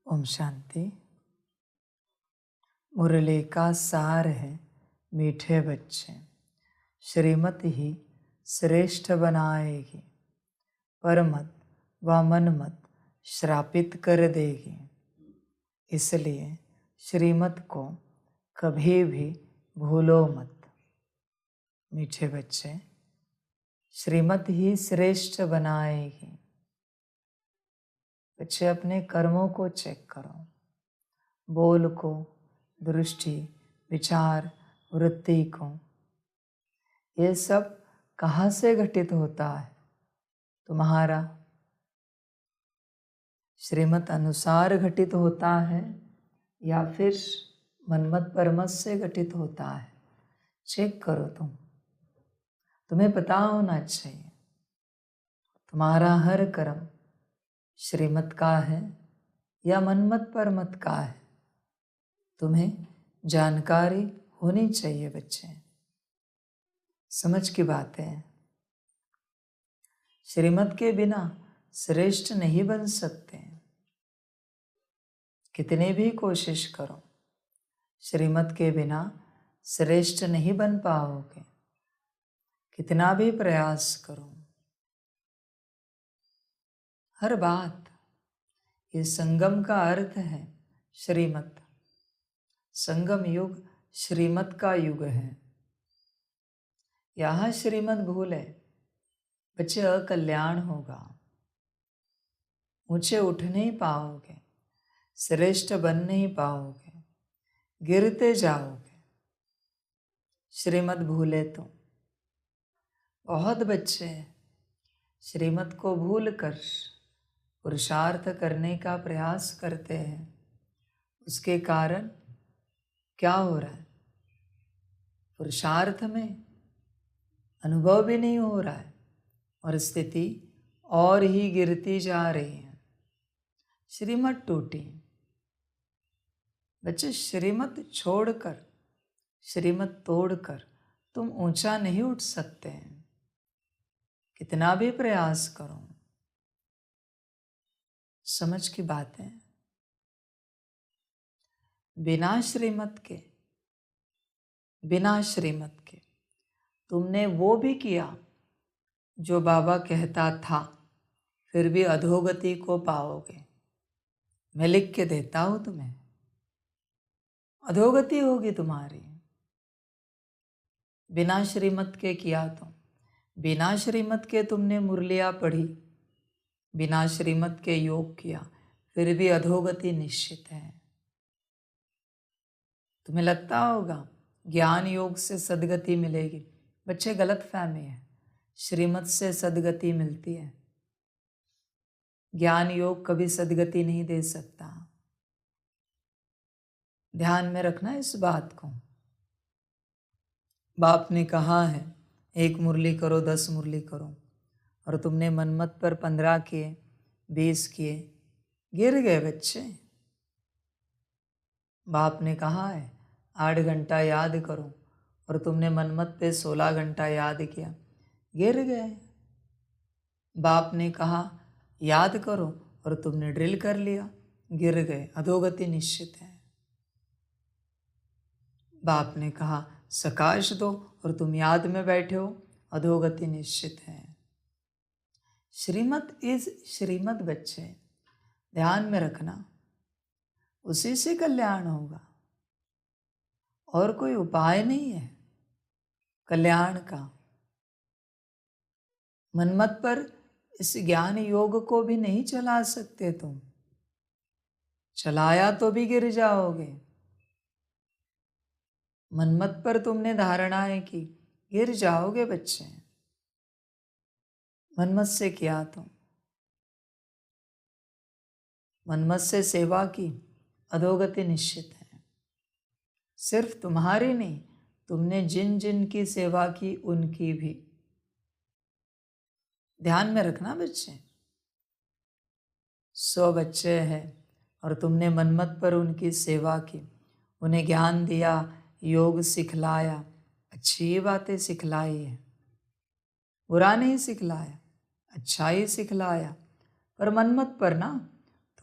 ओम शांति। मुरली का सार है मीठे बच्चे, श्रीमत ही श्रेष्ठ बनाएगी, परमत व मनमत श्रापित कर देगी। इसलिए श्रीमत को कभी भी भूलो मत। मीठे बच्चे, श्रीमत ही श्रेष्ठ बनाएगी। बच्चे अपने कर्मों को चेक करो, बोल को, दृष्टि, विचार, वृत्ति को। ये सब कहाँ से घटित होता है? तुम्हारा श्रीमत अनुसार घटित होता है या फिर मनमत परमत से घटित होता है? चेक करो। तुम्हें पता होना चाहिए तुम्हारा हर कर्म श्रीमत का है या मनमत परमत का है। तुम्हें जानकारी होनी चाहिए बच्चे। समझ की बात है, श्रीमत के बिना श्रेष्ठ नहीं बन सकते। कितनी भी कोशिश करो, श्रीमत के बिना श्रेष्ठ नहीं बन पाओगे। कितना भी प्रयास करो, हर बात। ये संगम का अर्थ है श्रीमत। संगम युग श्रीमत का युग है। यहाँ श्रीमत भूले बच्चे अकल्याण होगा। ऊंचे उठ नहीं पाओगे, श्रेष्ठ बन नहीं पाओगे, गिरते जाओगे। श्रीमत भूले तो बहुत बच्चे श्रीमत को भूलकर पुरुषार्थ करने का प्रयास करते हैं। उसके कारण क्या हो रहा है? पुरुषार्थ में अनुभव भी नहीं हो रहा है और स्थिति और ही गिरती जा रही है। श्रीमत टूटी। बच्चे, श्रीमत छोड़कर, श्रीमत तोड़कर तुम ऊंचा नहीं उठ सकते हैं। कितना भी प्रयास करो। समझ की बात है। बिना श्रीमत के तुमने वो भी किया जो बाबा कहता था, फिर भी अधोगति को पाओगे। मैं लिख के देता हूं तुम्हें, अधोगति होगी तुम्हारी। बिना श्रीमत के किया तो, बिना श्रीमत के तुमने मुरलियां पढ़ी, बिना श्रीमत के योग किया, फिर भी अधोगति निश्चित है। तुम्हें लगता होगा ज्ञान योग से सदगति मिलेगी। बच्चे, गलत फहमी है। श्रीमत से सदगति मिलती है। ज्ञान योग कभी सदगति नहीं दे सकता। ध्यान में रखना इस बात को। बाप ने कहा है 1 मुरली करो, 10 मुरली करो, और तुमने मनमत पर 15 किए, 20 किए, गिर गए बच्चे। बाप ने कहा है 8 घंटा याद करो, और तुमने मनमत पे 16 घंटा याद किया, गिर गए। बाप ने कहा याद करो और तुमने ड्रिल कर लिया, गिर गए। अधोगति निश्चित है। बाप ने कहा सकाश दो और तुम याद में बैठे हो, अधोगति निश्चित है। श्रीमत इज श्रीमत बच्चे, ध्यान में रखना। उसी से कल्याण होगा, और कोई उपाय नहीं है कल्याण का। मनमत पर इस ज्ञान योग को भी नहीं चला सकते तुम। चलाया तो भी गिर जाओगे। मनमत पर तुमने धारणाएं की, गिर जाओगे बच्चे। मनमत से किया तो, मनमत से सेवा की, अधोगति निश्चित है। सिर्फ तुम्हारी नहीं, तुमने जिन जिन की सेवा की उनकी भी। ध्यान में रखना बच्चे। 100 बच्चे हैं और तुमने मनमत पर उनकी सेवा की, उन्हें ज्ञान दिया, योग सिखलाया, अच्छी बातें सिखलाई है, बुरा नहीं सिखलाया, अच्छा ही सिखलाया। पर मनमत पर ना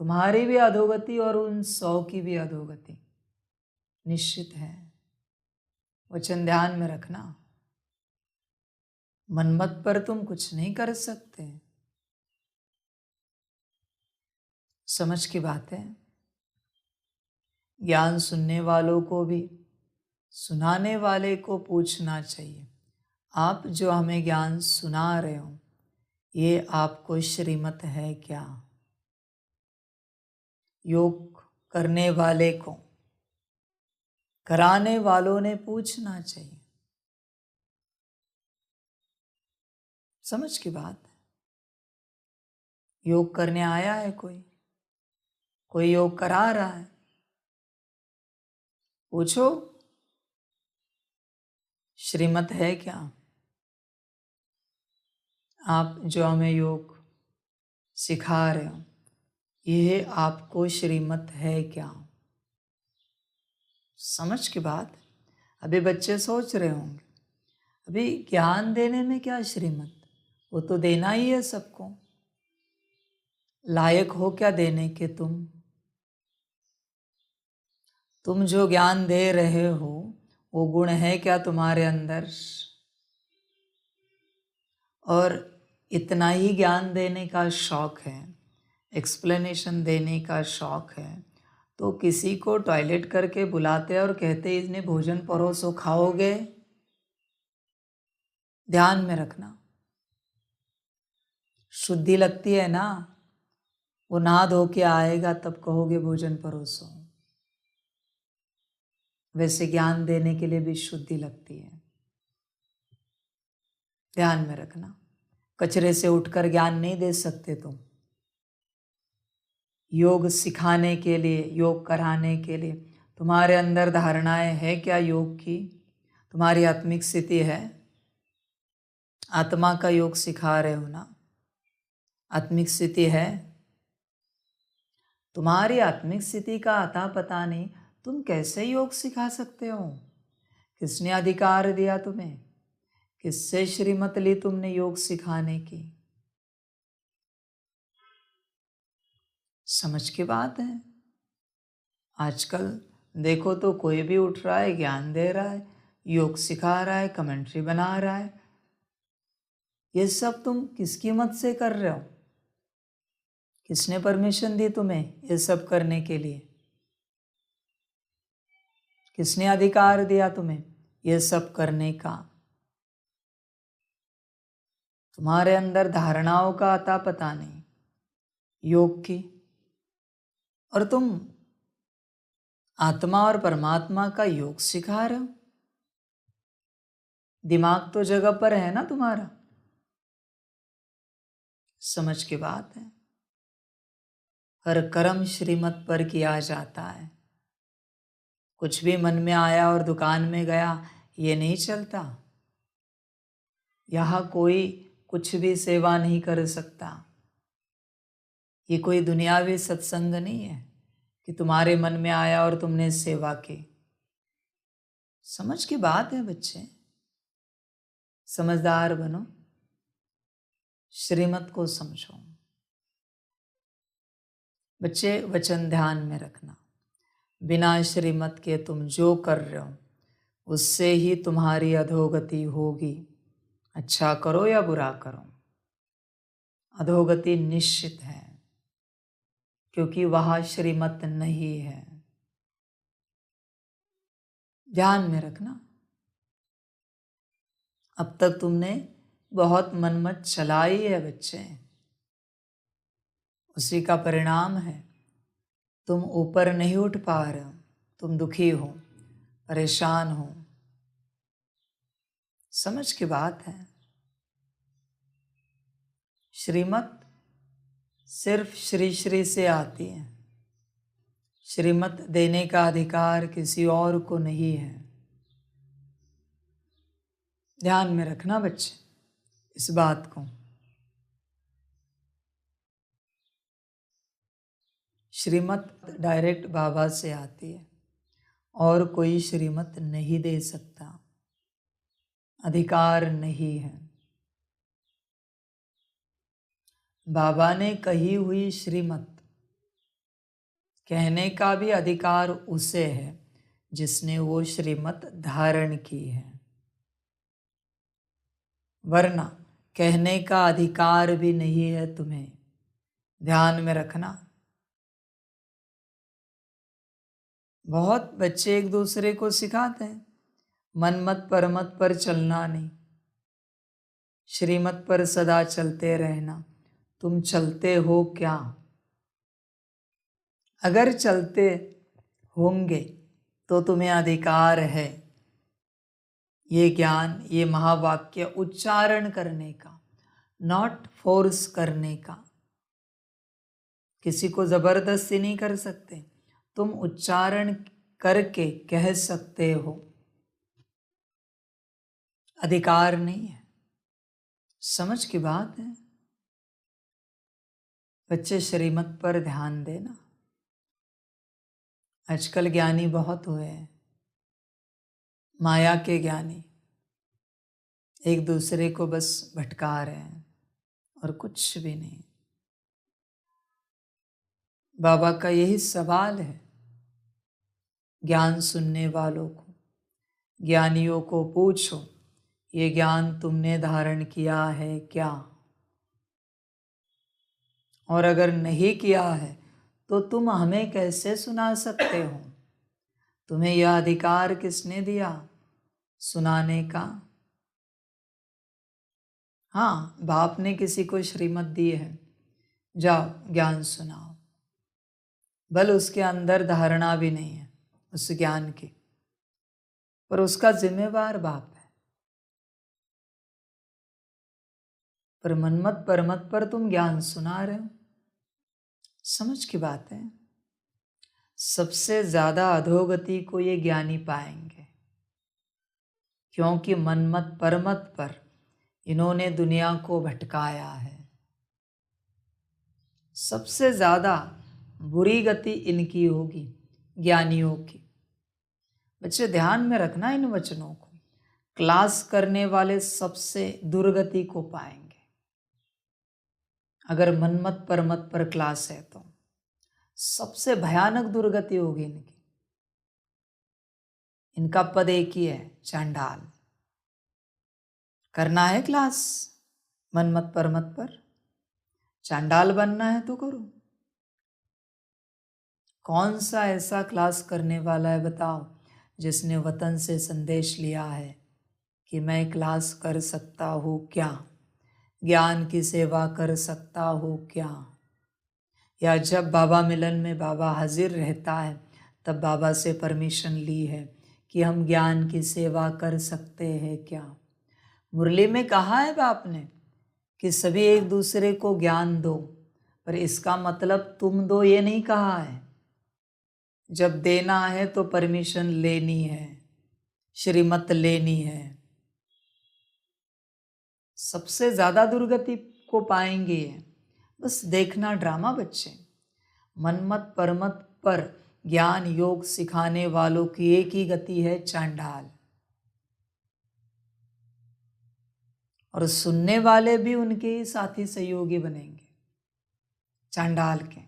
तुम्हारी भी अधोगति और उन 100 की भी अधोगति निश्चित है। वचन ध्यान में रखना। मनमत पर तुम कुछ नहीं कर सकते। समझ की बात है। ज्ञान सुनने वालों को भी सुनाने वाले को पूछना चाहिए, आप जो हमें ज्ञान सुना रहे हो, ये आपको श्रीमत है क्या? योग करने वाले को, कराने वालों ने पूछना चाहिए। समझ की बात है। योग करने आया है कोई योग करा रहा है, पूछो श्रीमत है क्या? आप जो हमें योग सिखा रहे हो, यह आपको श्रीमत है क्या? समझ की बात। अभी बच्चे सोच रहे होंगे, अभी ज्ञान देने में क्या श्रीमत, वो तो देना ही है सबको। लायक हो क्या देने के? तुम जो ज्ञान दे रहे हो, वो गुण है क्या तुम्हारे अंदर? और इतना ही ज्ञान देने का शौक है, एक्सप्लेनेशन देने का शौक है, तो किसी को टॉयलेट करके बुलाते और कहते इसने भोजन परोसो, खाओगे? ध्यान में रखना। शुद्धि लगती है ना, वो नहा धो के आएगा तब कहोगे भोजन परोसो। वैसे ज्ञान देने के लिए भी शुद्धि लगती है। ध्यान में रखना। कचरे से उठकर ज्ञान नहीं दे सकते तुम। योग सिखाने के लिए, योग कराने के लिए तुम्हारे अंदर धारणाएं है क्या योग की? तुम्हारी आत्मिक स्थिति है? आत्मा का योग सिखा रहे हो ना? आत्मिक स्थिति है? तुम्हारी आत्मिक स्थिति का अता पता नहीं, तुम कैसे योग सिखा सकते हो? किसने अधिकार दिया तुम्हें? किससे श्रीमत ली तुमने योग सिखाने की? समझ की बात है। आजकल देखो तो कोई भी उठ रहा है, ज्ञान दे रहा है, योग सिखा रहा है, कमेंट्री बना रहा है। ये सब तुम किसकी मत से कर रहे हो? किसने परमिशन दी तुम्हें ये सब करने के लिए? किसने अधिकार दिया तुम्हें ये सब करने का? तुम्हारे अंदर धारणाओं का अता पता नहीं योग की, और तुम आत्मा और परमात्मा का योग सिखा रहे हो। दिमाग तो जगह पर है ना तुम्हारा? समझ की बात है। हर कर्म श्रीमत पर किया जाता है। कुछ भी मन में आया और दुकान में गया, ये नहीं चलता। यहाँ कोई कुछ भी सेवा नहीं कर सकता। ये कोई दुनियावी सत्संग नहीं है कि तुम्हारे मन में आया और तुमने सेवा की। समझ की बात है बच्चे, समझदार बनो, श्रीमत को समझो। बच्चे वचन ध्यान में रखना, बिना श्रीमत के तुम जो कर रहे हो उससे ही तुम्हारी अधोगति होगी। अच्छा करो या बुरा करो, अधोगति निश्चित है, क्योंकि वह श्रीमत नहीं है। ध्यान में रखना। अब तक तुमने बहुत मनमत चलाई है बच्चे, उसी का परिणाम है तुम ऊपर नहीं उठ पा रहे हो, तुम दुखी हो, परेशान हो। समझ की बात है। श्रीमत सिर्फ श्री श्री से आती है। श्रीमत देने का अधिकार किसी और को नहीं है। ध्यान में रखना बच्चे इस बात को। श्रीमत डायरेक्ट बाबा से आती है और कोई श्रीमत नहीं दे सकता, अधिकार नहीं है। बाबा ने कही हुई श्रीमत कहने का भी अधिकार उसे है जिसने वो श्रीमत धारण की है, वरना कहने का अधिकार भी नहीं है तुम्हें। ध्यान में रखना। बहुत बच्चे एक दूसरे को सिखाते हैं मनमत परमत पर चलना नहीं, श्रीमत पर सदा चलते रहना। तुम चलते हो क्या? अगर चलते होंगे तो तुम्हें अधिकार है ये ज्ञान, ये महावाक्य उच्चारण करने का, नॉट फोर्स करने का। किसी को जबरदस्ती नहीं कर सकते, तुम उच्चारण करके कह सकते हो, अधिकार नहीं है। समझ की बात है। बच्चे श्रीमत पर ध्यान देना। आजकल ज्ञानी बहुत हुए हैं, माया के ज्ञानी, एक दूसरे को बस भटका रहे हैं और कुछ भी नहीं। बाबा का यही सवाल है ज्ञान सुनने वालों को, ज्ञानियों को पूछो, ये ज्ञान तुमने धारण किया है क्या? और अगर नहीं किया है तो तुम हमें कैसे सुना सकते हो? तुम्हें यह अधिकार किसने दिया सुनाने का? हाँ, बाप ने किसी को श्रीमत दी है, जाओ ज्ञान सुनाओ। भले उसके अंदर धारणा भी नहीं है उस ज्ञान की, पर उसका जिम्मेवार बाप है। पर मनमत परमत पर तुम ज्ञान सुना रहे हो। समझ की बात है। सबसे ज्यादा अधोगति को ये ज्ञानी पाएंगे, क्योंकि मनमत परमत पर इन्होंने दुनिया को भटकाया है। सबसे ज्यादा बुरी गति इनकी होगी, ज्ञानियों की। बच्चे ध्यान में रखना इन वचनों को। क्लास करने वाले सबसे दुर्गति को पाएंगे। अगर मनमत परमत पर क्लास है तो सबसे भयानक दुर्गति होगी इनकी। इनका पद एक ही है, चांडाल। करना है क्लास मनमत परमत पर, चांडाल बनना है तो करो। कौन सा ऐसा क्लास करने वाला है बताओ जिसने वतन से संदेश लिया है कि मैं क्लास कर सकता हूँ क्या, ज्ञान की सेवा कर सकता हूँ क्या? या जब बाबा मिलन में बाबा हाजिर रहता है तब बाबा से परमिशन ली है कि हम ज्ञान की सेवा कर सकते हैं क्या? मुरली में कहा है बाप ने कि सभी एक दूसरे को ज्ञान दो, पर इसका मतलब तुम दो ये नहीं कहा है। जब देना है तो परमिशन लेनी है, श्रीमत लेनी है। सबसे ज्यादा दुर्गति को पाएंगे। बस देखना ड्रामा बच्चे। मनमत परमत पर ज्ञान योग सिखाने वालों की एक ही गति है, चांडाल। और सुनने वाले भी उनके ही साथी सहयोगी बनेंगे, चांडाल के।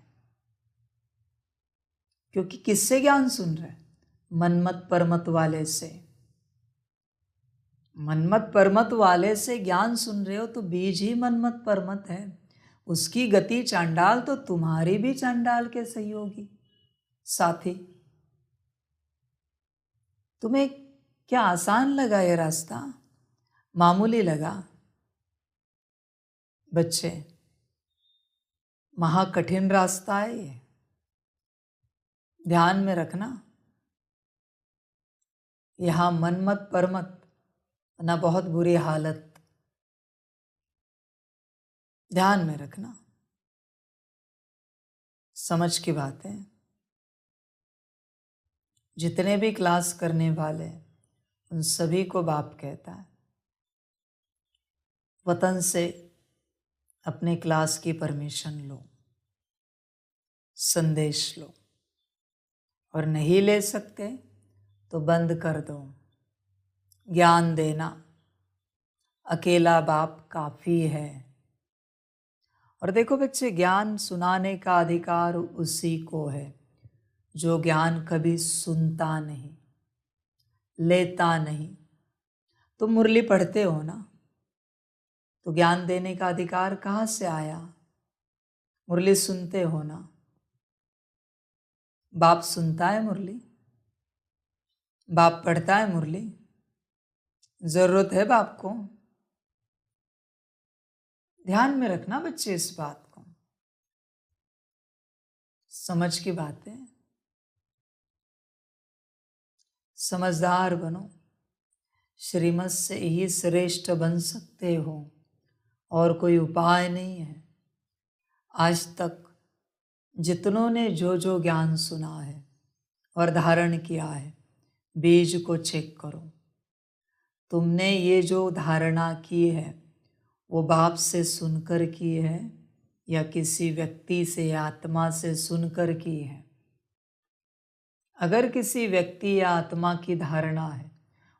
क्योंकि किससे ज्ञान सुन रहे? मनमत परमत वाले से। मनमत परमत वाले से ज्ञान सुन रहे हो तो बीज ही मनमत परमत है। उसकी गति चांडाल तो तुम्हारी भी चांडाल के सहयोगी साथी। तुम्हें क्या आसान लगा ये रास्ता? मामूली लगा? बच्चे, महाकठिन रास्ता है ये, ध्यान में रखना। यहां मनमत परमत ना बहुत बुरी हालत, ध्यान में रखना। समझ की बात है। जितने भी क्लास करने वाले उन सभी को बाप कहता है वतन से अपने क्लास की परमिशन लो, संदेश लो, और नहीं ले सकते तो बंद कर दो। ज्ञान देना अकेला बाप काफी है। और देखो बच्चे, ज्ञान सुनाने का अधिकार उसी को है जो ज्ञान कभी सुनता नहीं, लेता नहीं। तुम मुरली पढ़ते हो ना, तो ज्ञान देने का अधिकार कहाँ से आया? मुरली सुनते हो ना, बाप सुनता है मुरली, बाप पढ़ता है मुरली, जरूरत है बाप को। ध्यान में रखना बच्चे इस बात को, समझ की बात है। समझदार बनो, श्रीमत से ही श्रेष्ठ बन सकते हो और कोई उपाय नहीं है। आज तक जितनों ने जो जो ज्ञान सुना है और धारण किया है, बीज को चेक करो। तुमने ये जो धारणा की है वो बाप से सुनकर की है या किसी व्यक्ति से या आत्मा से सुनकर की है? अगर किसी व्यक्ति या आत्मा की धारणा है,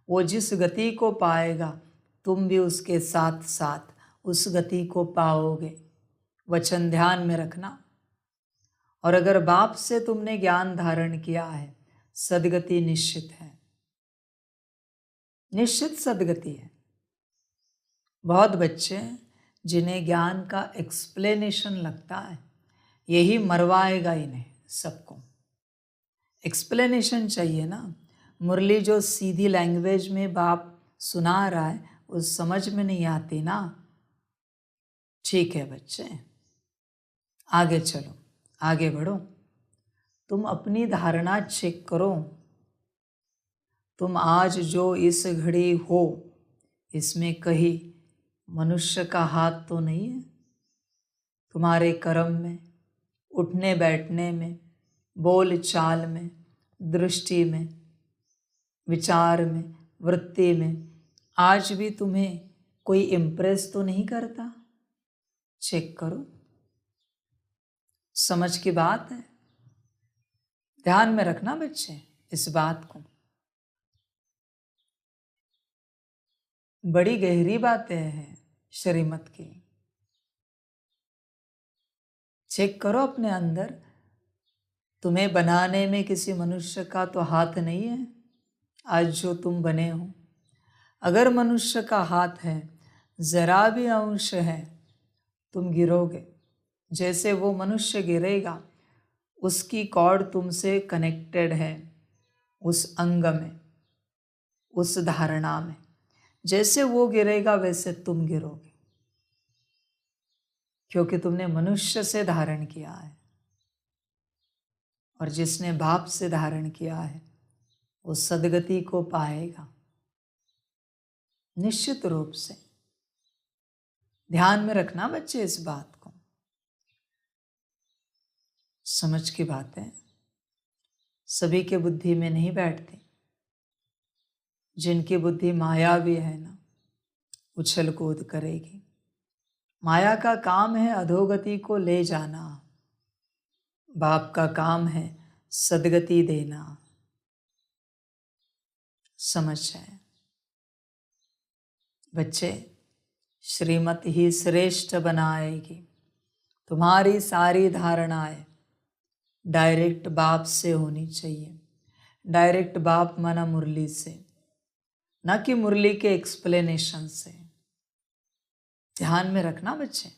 वो जिस गति को पाएगा तुम भी उसके साथ साथ उस गति को पाओगे। वचन ध्यान में रखना। और अगर बाप से तुमने ज्ञान धारण किया है, सदगति निश्चित है, निश्चित सदगति है। बहुत बच्चे जिन्हें ज्ञान का एक्सप्लेनेशन लगता है, यही मरवाएगा इन्हें सबको। एक्सप्लेनेशन चाहिए ना। मुरली जो सीधी लैंग्वेज में बाप सुना रहा है, उस समझ में नहीं आती ना। ठीक है बच्चे, आगे चलो, आगे बढ़ो। तुम अपनी धारणा चेक करो। तुम आज जो इस घड़ी हो, इसमें कहीं मनुष्य का हाथ तो नहीं है? तुम्हारे कर्म में, उठने बैठने में, बोल चाल में, दृष्टि में, विचार में, वृत्ति में, आज भी तुम्हें कोई इम्प्रेस तो नहीं करता? चेक करो, समझ की बात है। ध्यान में रखना बच्चे इस बात को, बड़ी गहरी बातें हैं श्रीमत की। चेक करो अपने अंदर, तुम्हें बनाने में किसी मनुष्य का तो हाथ नहीं है आज जो तुम बने हो। अगर मनुष्य का हाथ है, जरा भी अंश है, तुम गिरोगे। जैसे वो मनुष्य गिरेगा, उसकी कॉर्ड तुमसे कनेक्टेड है उस अंग में, उस धारणा में। जैसे वो गिरेगा वैसे तुम गिरोगे, क्योंकि तुमने मनुष्य से धारण किया है। और जिसने बाप से धारण किया है वो सदगति को पाएगा निश्चित रूप से। ध्यान में रखना बच्चे इस बात को, समझ की बातें सभी के बुद्धि में नहीं बैठती। जिनकी बुद्धि माया भी है ना, उछल कूद करेगी। माया का काम है अधोगति को ले जाना, बाप का काम है सदगति देना। समझ है बच्चे, श्रीमत ही श्रेष्ठ बनाएगी। तुम्हारी सारी धारणाएं डायरेक्ट बाप से होनी चाहिए। डायरेक्ट बाप माना मुरली से, ना कि मुरली के एक्सप्लेनेशन से। ध्यान में रखना बच्चे,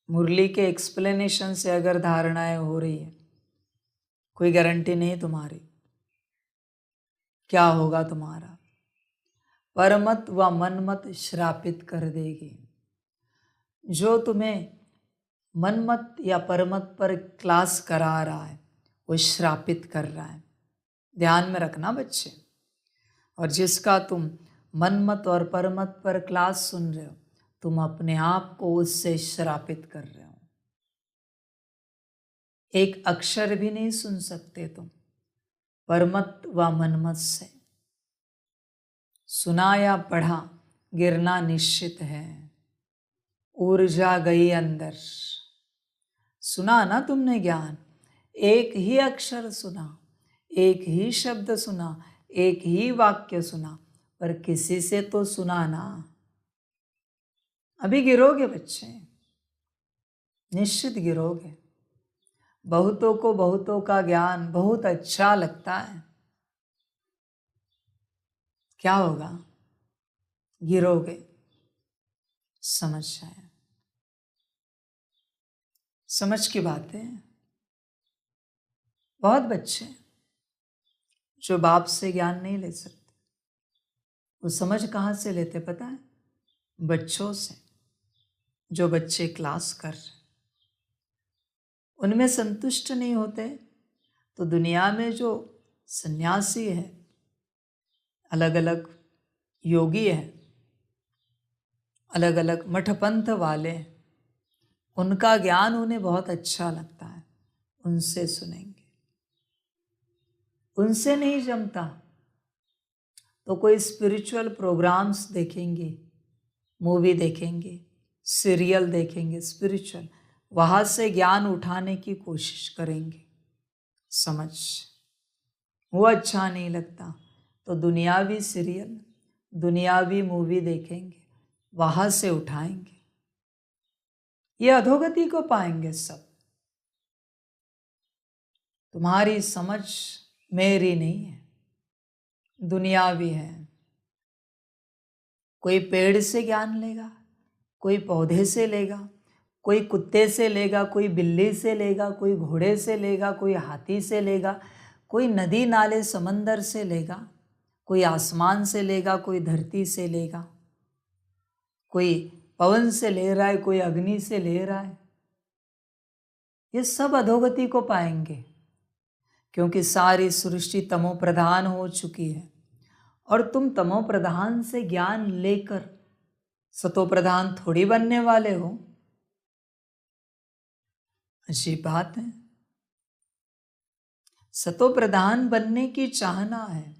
मुरली के एक्सप्लेनेशन से अगर धारणाएं हो रही है, कोई गारंटी नहीं तुम्हारी क्या होगा। तुम्हारा परमत व मनमत श्रापित कर देगी। जो तुम्हें मनमत या परमत पर क्लास करा रहा है वो श्रापित कर रहा है। ध्यान में रखना बच्चे। और जिसका तुम मनमत और परमत पर क्लास सुन रहे हो, तुम अपने आप को उससे श्रापित कर रहे हो। एक अक्षर भी नहीं सुन सकते तुम परमत व मनमत से। सुना या पढ़ा, गिरना निश्चित है। ऊर्जा गई अंदर। सुना ना तुमने ज्ञान, एक ही अक्षर सुना, एक ही शब्द सुना, एक ही वाक्य सुना, पर किसी से तो सुना ना। अभी गिरोगे बच्चे, निश्चित गिरोगे। बहुतों को बहुतों का ज्ञान बहुत अच्छा लगता है। क्या होगा? गिरोगे। समझ आया? समझ की बात है। बहुत बच्चे जो बाप से ज्ञान नहीं ले सकते, वो समझ कहाँ से लेते पता है? बच्चों से। जो बच्चे क्लास कर रहे उनमें संतुष्ट नहीं होते, तो दुनिया में जो सन्यासी है, अलग अलग योगी है, अलग अलग मठपंथ वाले, उनका ज्ञान उन्हें बहुत अच्छा लगता है, उनसे सुनेंगे। उनसे नहीं जमता तो कोई स्पिरिचुअल प्रोग्राम्स देखेंगे, मूवी देखेंगे, सीरियल देखेंगे स्पिरिचुअल, वहाँ से ज्ञान उठाने की कोशिश करेंगे। समझ? वो अच्छा नहीं लगता तो दुनियावी सीरियल, दुनियावी मूवी देखेंगे, वहाँ से उठाएंगे। ये अधोगति को पाएंगे सब। तुम्हारी समझ मेरी नहीं है, दुनियावी है। कोई पेड़ से ज्ञान लेगा, कोई पौधे से लेगा, कोई कुत्ते से लेगा, कोई बिल्ली से लेगा, कोई घोड़े से लेगा, कोई हाथी से लेगा, कोई नदी नाले समंदर से लेगा, कोई आसमान से लेगा, कोई धरती से लेगा, कोई पवन से ले रहा है, कोई अग्नि से ले रहा है। ये सब अधोगति को पाएंगे, क्योंकि सारी सृष्टि तमो प्रधान हो चुकी है और तुम तमो प्रधान से ज्ञान लेकर सतो प्रधान थोड़ी बनने वाले हो। अच्छी बात है। सतो प्रधान बनने की चाहना है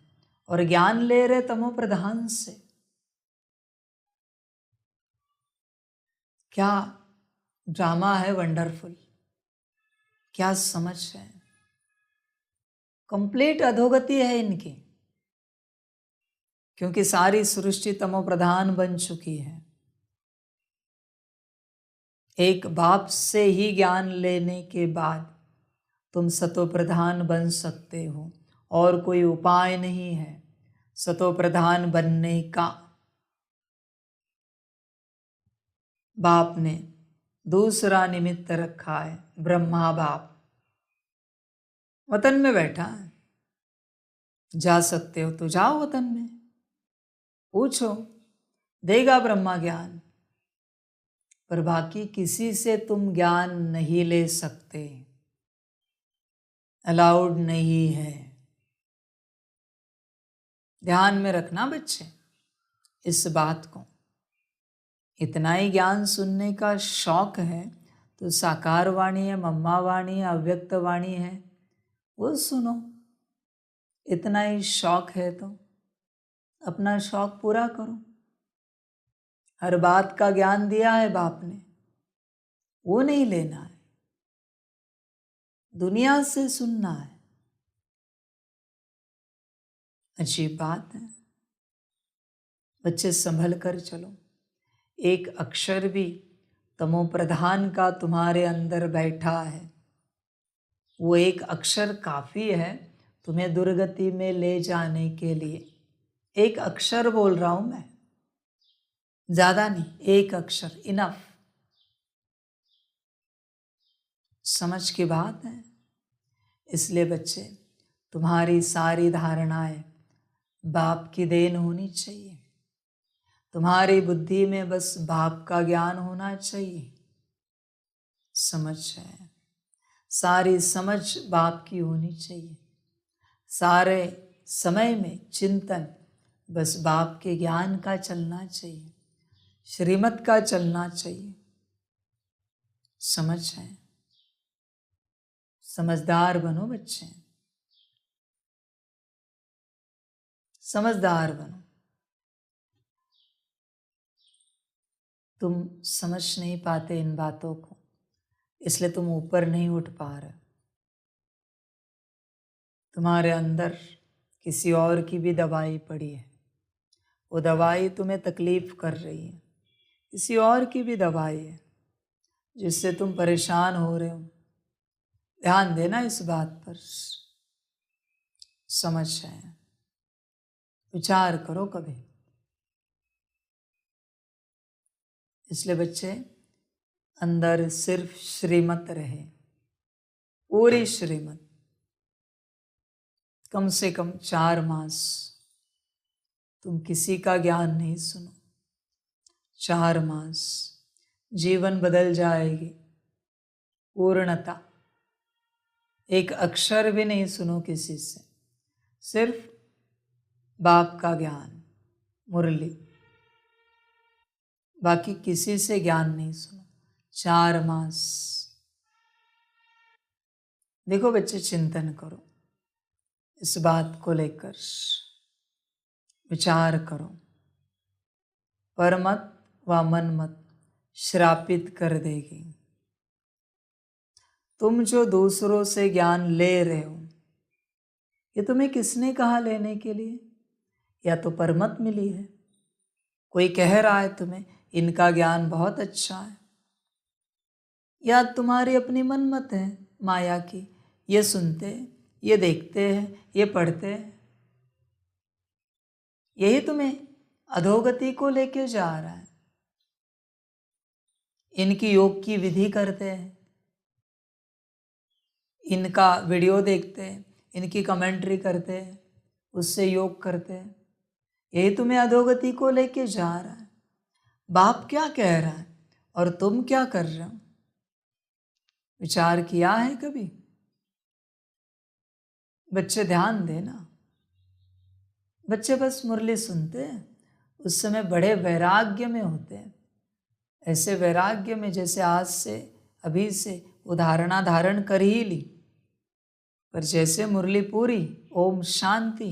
और ज्ञान ले रहे तमो प्रधान से। क्या ड्रामा है वंडरफुल, क्या समझ है। कंप्लीट अधोगति है इनकी, क्योंकि सारी सृष्टि तमो प्रधान बन चुकी है। एक बाप से ही ज्ञान लेने के बाद तुम सतो प्रधान बन सकते हो, और कोई उपाय नहीं है सतो प्रधान बनने का। बाप ने दूसरा निमित्त रखा है, ब्रह्मा बाप वतन में बैठा है। जा सकते हो तो जाओ वतन में, पूछो, देगा ब्रह्मा ज्ञान। पर बाकी किसी से तुम ज्ञान नहीं ले सकते, अलाउड नहीं है। ध्यान में रखना बच्चे इस बात को। इतना ही ज्ञान सुनने का शौक है तो साकार वाणी है, मम्मा वाणी है, अव्यक्त वाणी है, वो सुनो। इतना ही शौक है तो अपना शौक पूरा करो। हर बात का ज्ञान दिया है बाप ने, वो नहीं लेना है, दुनिया से सुनना है। अच्छी बात है। बच्चे संभल कर चलो। एक अक्षर भी तमो प्रधान का तुम्हारे अंदर बैठा है, वो एक अक्षर काफ़ी है तुम्हें दुर्गति में ले जाने के लिए। एक अक्षर बोल रहा हूं मैं, ज़्यादा नहीं, एक अक्षर इनफ। समझ की बात है। इसलिए बच्चे तुम्हारी सारी धारणाएं बाप की देन होनी चाहिए। तुम्हारी बुद्धि में बस बाप का ज्ञान होना चाहिए। समझ है, सारी समझ बाप की होनी चाहिए। सारे समय में चिंतन बस बाप के ज्ञान का चलना चाहिए, श्रीमत का चलना चाहिए। समझ है। समझदार बनो बच्चे, समझदार बनो। तुम समझ नहीं पाते इन बातों को, इसलिए तुम ऊपर नहीं उठ पा रहे। तुम्हारे अंदर किसी और की भी दवाई पड़ी है, वो दवाई तुम्हें तकलीफ कर रही है। किसी और की भी दवाई है जिससे तुम परेशान हो रहे हो, ध्यान देना इस बात पर, समझ जाए, विचार करो कभी। इसलिए बच्चे अंदर सिर्फ श्रीमत रहे, पूरी श्रीमत। कम से कम 4 मास तुम किसी का ज्ञान नहीं सुनो। 4 मास जीवन बदल जाएगी, पूर्णता। एक अक्षर भी नहीं सुनो किसी से, सिर्फ बाप का ज्ञान, मुरली, बाकी किसी से ज्ञान नहीं सुनो। 4 मास। देखो बच्चे, चिंतन करो, इस बात को लेकर विचार करो। परमत व मनमत श्रापित कर देगी। तुम जो दूसरों से ज्ञान ले रहे हो, ये तुम्हें किसने कहा लेने के लिए? या तो परमत मिली है, कोई कह रहा है तुम्हें इनका ज्ञान बहुत अच्छा है, या तुम्हारी अपनी मनमत है माया की, ये सुनते, ये देखते हैं, ये पढ़ते हैं, यही तुम्हें अधोगति को लेके जा रहा है। इनकी योग की विधि करते हैं, इनका वीडियो देखते हैं, इनकी कमेंट्री करते हैं, उससे योग करते हैं, यही तुम्हें अधोगति को लेके जा रहा है। बाप क्या कह रहा है और तुम क्या कर रहे हो? विचार किया है कभी? बच्चे ध्यान देना। बच्चे बस मुरली सुनते हैं, उस समय बड़े वैराग्य में होते हैं, ऐसे वैराग्य में जैसे आज से, अभी से उदाहरणा धारण कर ही ली, पर जैसे मुरली पूरी, ओम शांति,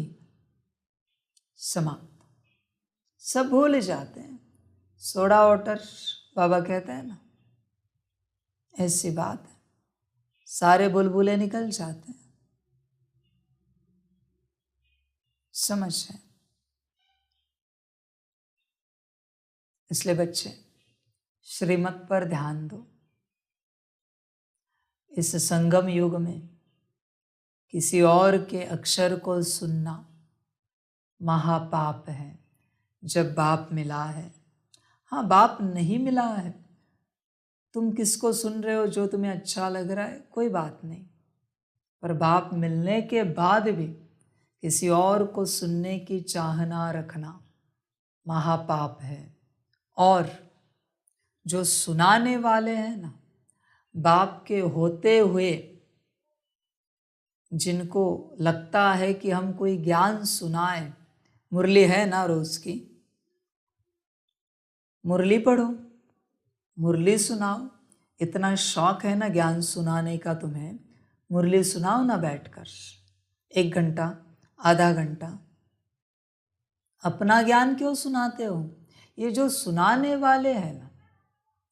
समाप्त, सब भूल जाते हैं। सोडा वाटर बाबा कहते हैं ना, ऐसी बात है, सारे बुलबुले निकल जाते हैं। समझ है? इसलिए बच्चे श्रीमत पर ध्यान दो। इस संगम युग में किसी और के अक्षर को सुनना महापाप है। जब बाप मिला है, हाँ बाप नहीं मिला है, तुम किसको सुन रहे हो जो तुम्हें अच्छा लग रहा है, कोई बात नहीं, पर बाप मिलने के बाद भी किसी और को सुनने की चाहना रखना महापाप है। और जो सुनाने वाले हैं ना, बाप के होते हुए जिनको लगता है कि हम कोई ज्ञान सुनाए, मुरली है ना रोज की, मुरली पढ़ो, मुरली सुनाओ, इतना शौक है ना ज्ञान सुनाने का तुम्हें, मुरली सुनाओ ना बैठकर 1 घंटा, आधा घंटा। अपना ज्ञान क्यों सुनाते हो? ये जो सुनाने वाले हैं ना,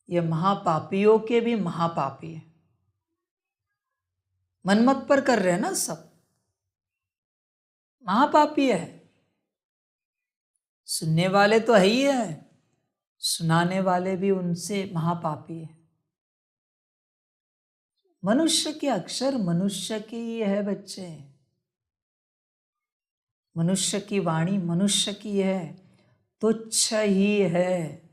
ये महापापियों के भी महापापी है। मनमत पर कर रहे हैं ना सब, महापापी है। सुनने वाले तो है ही है, सुनाने वाले भी उनसे महापापी है। मनुष्य के अक्षर मनुष्य के ही है बच्चे, मनुष्य की वाणी मनुष्य की है, तुच्छ ही है,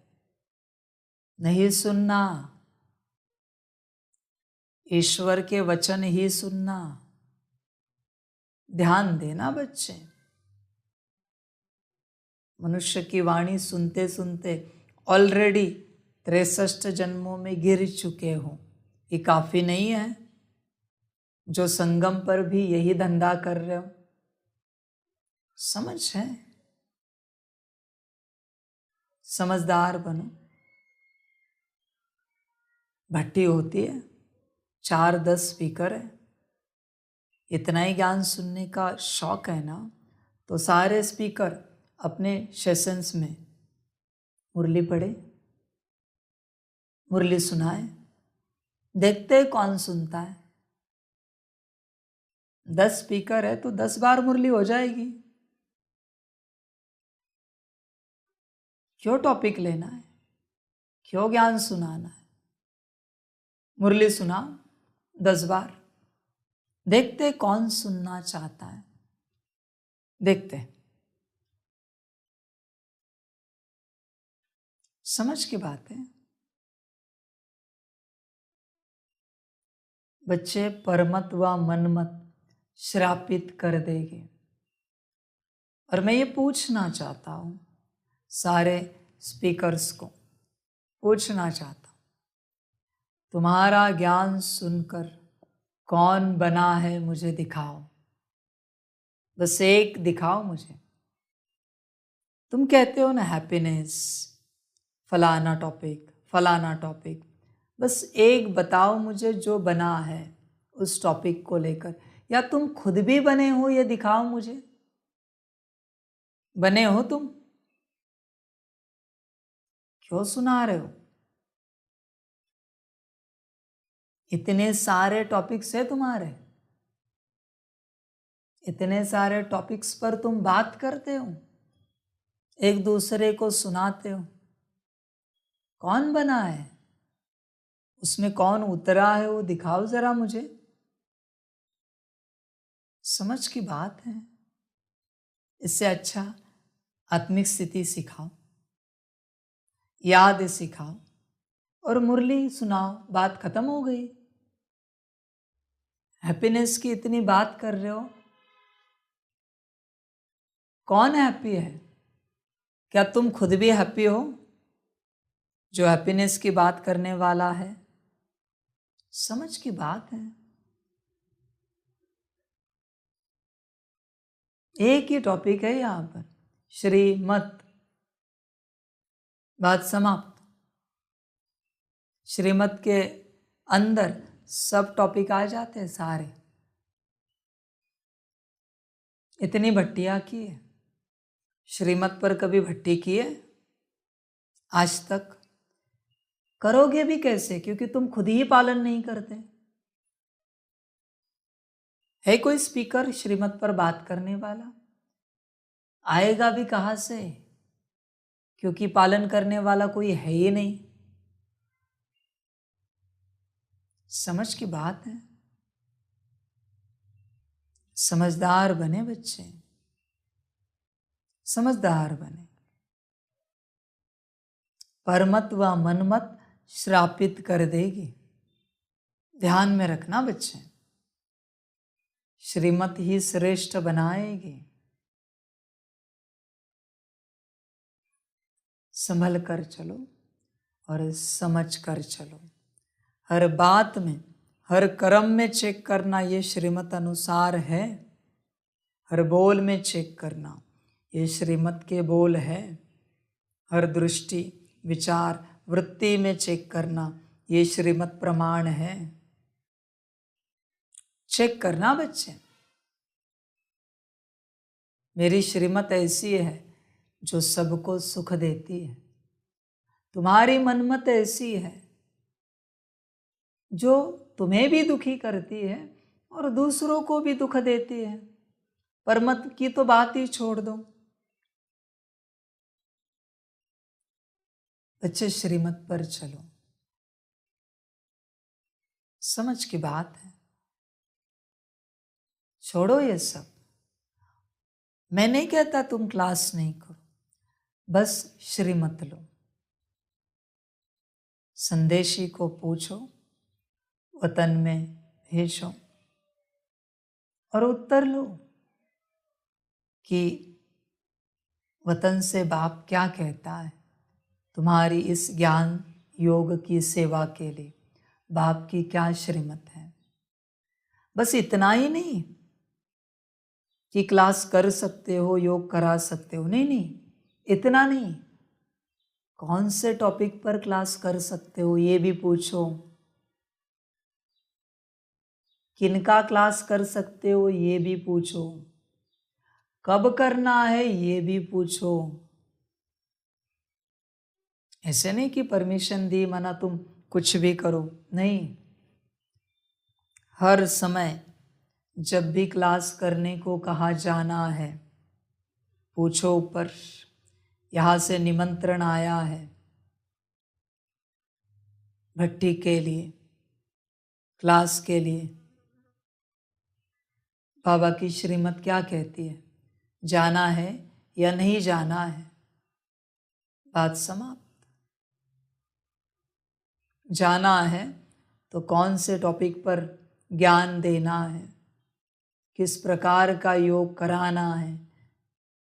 नहीं सुनना, ईश्वर के वचन ही सुनना। ध्यान देना बच्चे, मनुष्य की वाणी सुनते सुनते ऑलरेडी 63 जन्मों में गिर चुके हो, ये काफी नहीं है? जो संगम पर भी यही धंधा कर रहे हो, समझ है? समझदार बनो। भट्टी होती है, 4-10 स्पीकर है, इतना ही ज्ञान सुनने का शौक है ना, तो सारे स्पीकर अपने सेशंस में मुरली पढ़े, मुरली सुनाए, देखते कौन सुनता है। 10 स्पीकर है तो 10 बार मुरली हो जाएगी। क्यों टॉपिक लेना है, क्यों ज्ञान सुनाना है? मुरली सुना 10 बार, देखते कौन सुनना चाहता है, देखते। समझ की बात है। बच्चे परमत व मनमत श्रापित कर देंगे। और मैं ये पूछना चाहता हूं सारे स्पीकर्स को, पूछना चाहता हूं, तुम्हारा ज्ञान सुनकर कौन बना है मुझे दिखाओ। बस एक दिखाओ मुझे। तुम कहते हो ना हैप्पीनेस, फलाना टॉपिक, फलाना टॉपिक, बस एक बताओ मुझे जो बना है उस टॉपिक को लेकर। या तुम खुद भी बने हो, ये दिखाओ मुझे। बने हो तुम? क्यों सुना रहे हो? इतने सारे टॉपिक्स है तुम्हारे, इतने सारे टॉपिक्स पर तुम बात करते हो, एक दूसरे को सुनाते हो। कौन बना है उसमें, कौन उतरा है वो दिखाओ जरा मुझे। समझ की बात है। इससे अच्छा आत्मिक स्थिति सिखाओ, याद सिखाओ और मुरली सुनाओ, बात खत्म हो गई। हैप्पीनेस की इतनी बात कर रहे हो, कौन हैप्पी है? क्या तुम खुद भी हैप्पी हो जो हैप्पीनेस की बात करने वाला है? समझ की बात है। एक ही टॉपिक है यहां पर, श्रीमत, बात समाप्त। श्रीमत के अंदर सब टॉपिक आ जाते हैं सारे। इतनी भट्टियां की है, श्रीमत पर कभी भट्टी की है आज तक? करोगे भी कैसे, क्योंकि तुम खुद ही पालन नहीं करते। है कोई स्पीकर श्रीमत पर बात करने वाला? आएगा भी कहां से, क्योंकि पालन करने वाला कोई है ही नहीं। समझ की बात है। समझदार बने बच्चे, समझदार बने। परमत व मनमत श्रापित कर देगी। ध्यान में रखना बच्चे, श्रीमत ही श्रेष्ठ बनाएगी। संभल कर चलो और समझ कर चलो। हर बात में, हर कर्म में चेक करना ये श्रीमत अनुसार है। हर बोल में चेक करना ये श्रीमत के बोल है। हर दृष्टि, विचार, वृत्ति में चेक करना ये श्रीमत प्रमाण है। चेक करना बच्चे। मेरी श्रीमत ऐसी है जो सबको सुख देती है। तुम्हारी मनमत ऐसी है जो तुम्हें भी दुखी करती है और दूसरों को भी दुख देती है। परमत की तो बात ही छोड़ दो बच्चे, श्रीमत पर चलो। समझ की बात है। छोड़ो ये सब। मैं नहीं कहता तुम क्लास नहीं करो, बस श्रीमत लो। संदेशी को पूछो, वतन में भेजो और उत्तर लो कि वतन से बाप क्या कहता है तुम्हारी इस ज्ञान योग की सेवा के लिए। बाप की क्या श्रीमत है। बस इतना ही नहीं कि क्लास कर सकते हो, योग करा सकते हो, नहीं नहीं, इतना नहीं। कौन से टॉपिक पर क्लास कर सकते हो ये भी पूछो। किनका क्लास कर सकते हो ये भी पूछो। कब करना है ये भी पूछो। ऐसे नहीं कि परमिशन दी मना तुम कुछ भी करो, नहीं। हर समय जब भी क्लास करने को कहा जाना है, पूछो ऊपर यहाँ से निमंत्रण आया है भट्टी के लिए, क्लास के लिए। बाबा की श्रीमत क्या कहती है, जाना है या नहीं जाना है, बात समाप्त। जाना है तो कौन से टॉपिक पर ज्ञान देना है, किस प्रकार का योग कराना है।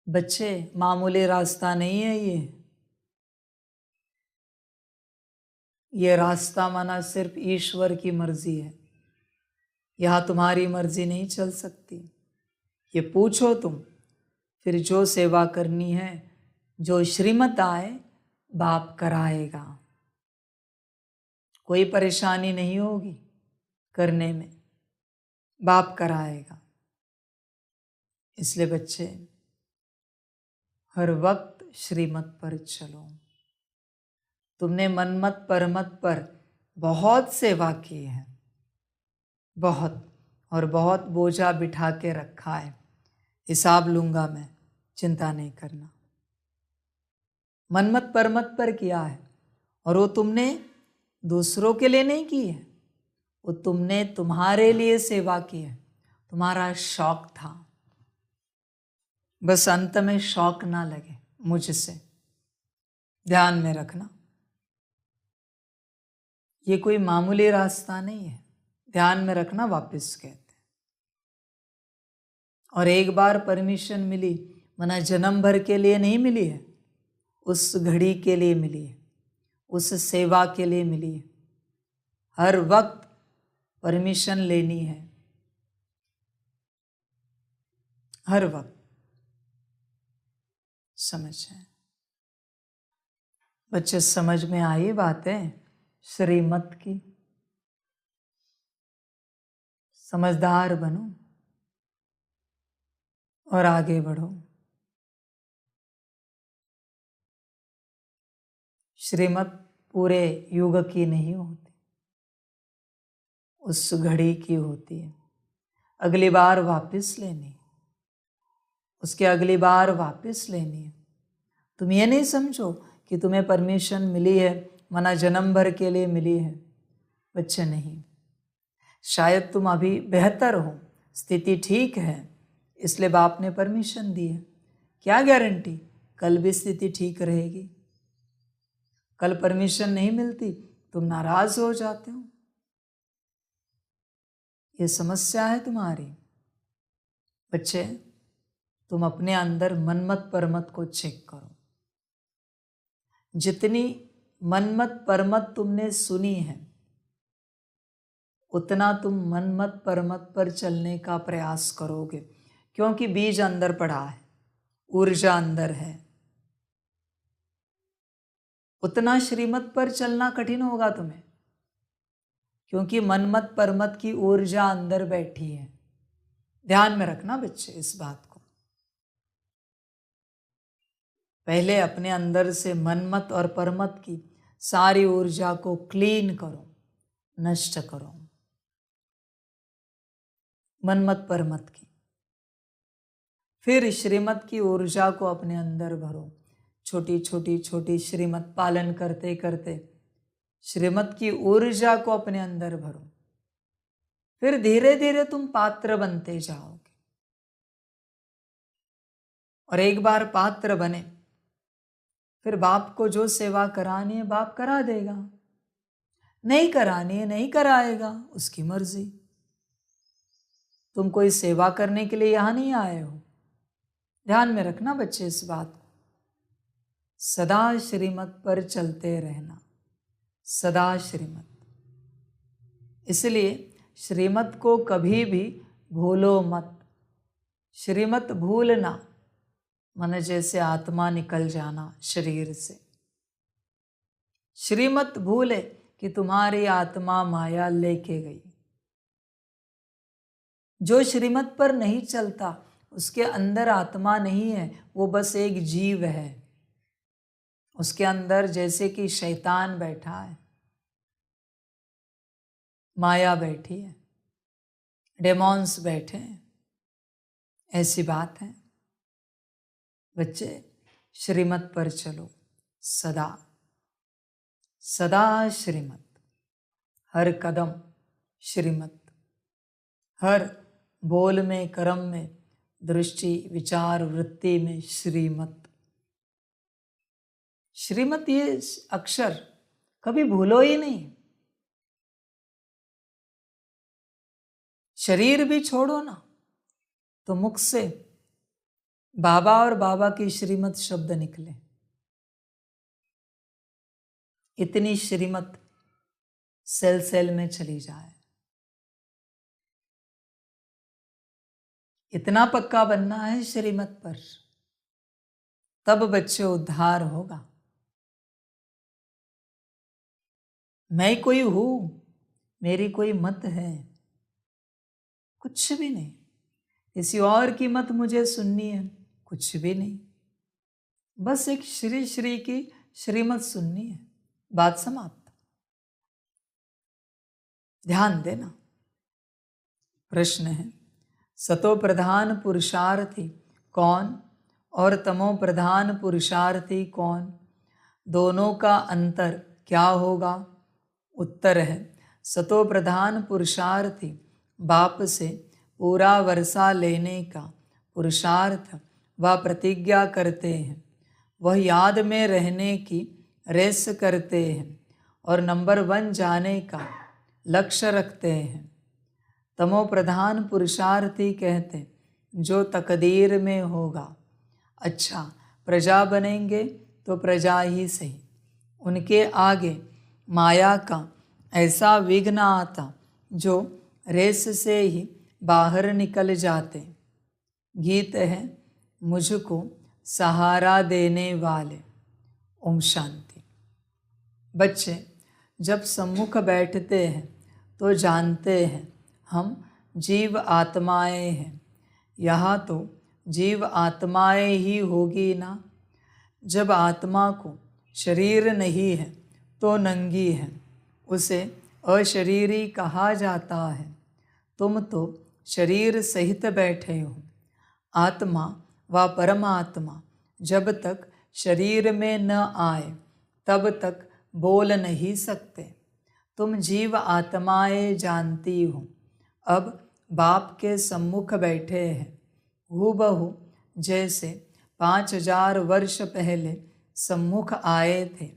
बच्चे, मामूली रास्ता नहीं है ये रास्ता माना सिर्फ ईश्वर की मर्जी है। यहाँ तुम्हारी मर्जी नहीं चल सकती। ये पूछो तुम, फिर जो सेवा करनी है, जो श्रीमत आए, बाप कराएगा। कोई परेशानी नहीं होगी करने में, बाप कराएगा। इसलिए बच्चे, हर वक्त श्रीमत पर चलो। तुमने मनमत परमत पर बहुत सेवा की है, बहुत, और बहुत बोझा बिठा के रखा है। हिसाब लूंगा मैं, चिंता नहीं करना। मनमत परमत पर किया है, और वो तुमने दूसरों के लिए नहीं की है, वो तुमने तुम्हारे लिए सेवा की है। तुम्हारा शौक था, बस अंत में शौक ना लगे मुझसे, ध्यान में रखना। ये कोई मामूली रास्ता नहीं है, ध्यान में रखना। वापस कहते हैं, और एक बार परमिशन मिली मना जन्म भर के लिए नहीं मिली है, उस घड़ी के लिए मिली है, उस सेवा के लिए मिली है। हर वक्त परमिशन लेनी है, हर वक्त। समझें बच्चे, समझ में आई बातें श्रीमत की? समझदार बनो और आगे बढ़ो। श्रीमत पूरे युग की नहीं होती, उस घड़ी की होती है। अगली बार वापस लेनी, उसके अगली बार वापस लेनी है। तुम ये नहीं समझो कि तुम्हें परमिशन मिली है मना जन्म भर के लिए मिली है। बच्चे, नहीं। शायद तुम अभी बेहतर हो, स्थिति ठीक है, इसलिए बाप ने परमिशन दी है। क्या गारंटी कल भी स्थिति ठीक रहेगी? कल परमिशन नहीं मिलती, तुम नाराज हो जाते हो। ये समस्या है तुम्हारी। बच्चे, तुम अपने अंदर मनमत परमत को चेक करो। जितनी मनमत परमत तुमने सुनी है, उतना तुम मनमत परमत पर चलने का प्रयास करोगे, क्योंकि बीज अंदर पड़ा है, ऊर्जा अंदर है। उतना श्रीमत पर चलना कठिन होगा तुम्हें, क्योंकि मनमत परमत की ऊर्जा अंदर बैठी है। ध्यान में रखना बच्चे इस बात को। पहले अपने अंदर से मनमत और परमत की सारी ऊर्जा को क्लीन करो, नष्ट करो, मनमत परमत की। फिर श्रीमत की ऊर्जा को अपने अंदर भरो। छोटी छोटी छोटी श्रीमत पालन करते करते श्रीमत की ऊर्जा को अपने अंदर भरो। फिर धीरे धीरे तुम पात्र बनते जाओगे, और एक बार पात्र बने, फिर बाप को जो सेवा करानी है बाप करा देगा, नहीं करानी है नहीं कराएगा, उसकी मर्जी। तुम कोई सेवा करने के लिए यहां नहीं आए हो। ध्यान में रखना बच्चे इस बात को। सदा श्रीमत पर चलते रहना, सदा श्रीमत। इसलिए श्रीमत को कभी भी भूलो मत। श्रीमत भूलना मन जैसे आत्मा निकल जाना शरीर से। श्रीमत भूले कि तुम्हारी आत्मा माया लेके गई। जो श्रीमत पर नहीं चलता उसके अंदर आत्मा नहीं है, वो बस एक जीव है। उसके अंदर जैसे कि शैतान बैठा है, माया बैठी है, डेमॉन्स बैठे हैं, ऐसी बात है। बच्चे, श्रीमत पर चलो, सदा सदा श्रीमत, हर कदम श्रीमत, हर बोल में, कर्म में, दृष्टि, विचार, वृत्ति में श्रीमत। श्रीमत ये अक्षर कभी भूलो ही नहीं। शरीर भी छोड़ो ना तो मुख से बाबा और बाबा की श्रीमत शब्द निकले। इतनी श्रीमत सेल सेल में चली जाए। इतना पक्का बनना है श्रीमत पर, तब बच्चे उद्धार होगा। मैं कोई हूं, मेरी कोई मत है, कुछ भी नहीं। किसी और की मत मुझे सुननी है, कुछ भी नहीं। बस एक श्री श्री की श्रीमत सुननी है, बात समाप्त। ध्यान देना। प्रश्न है, सतो प्रधान पुरुषार्थी कौन और तमो प्रधान पुरुषार्थी कौन? दोनों का अंतर क्या होगा? उत्तर है, सतो प्रधान पुरुषार्थी बाप से पूरा वर्षा लेने का पुरुषार्थ वह प्रतिज्ञा करते हैं, वह याद में रहने की रेस करते हैं और नंबर 1 जाने का लक्ष्य रखते हैं। तमो प्रधान पुरुषार्थी कहते जो तकदीर में होगा। अच्छा, प्रजा बनेंगे तो प्रजा ही सही, उनके आगे माया का ऐसा विघ्न आता जो रेस से ही बाहर निकल जाते। गीत है, मुझको सहारा देने वाले। ओम शांति। बच्चे जब सम्मुख बैठते हैं तो जानते हैं हम जीव आत्माएं हैं। यहाँ तो जीव आत्माएं ही होगी ना। जब आत्मा को शरीर नहीं है तो नंगी है, उसे अशरीरी कहा जाता है। तुम तो शरीर सहित बैठे हो। आत्मा व परमात्मा जब तक शरीर में न आए तब तक बोल नहीं सकते। तुम जीव आत्माएं जानती हो। अब बाप के सम्मुख बैठे हैं, हूबहू जैसे 5000 वर्ष पहले सम्मुख आए थे।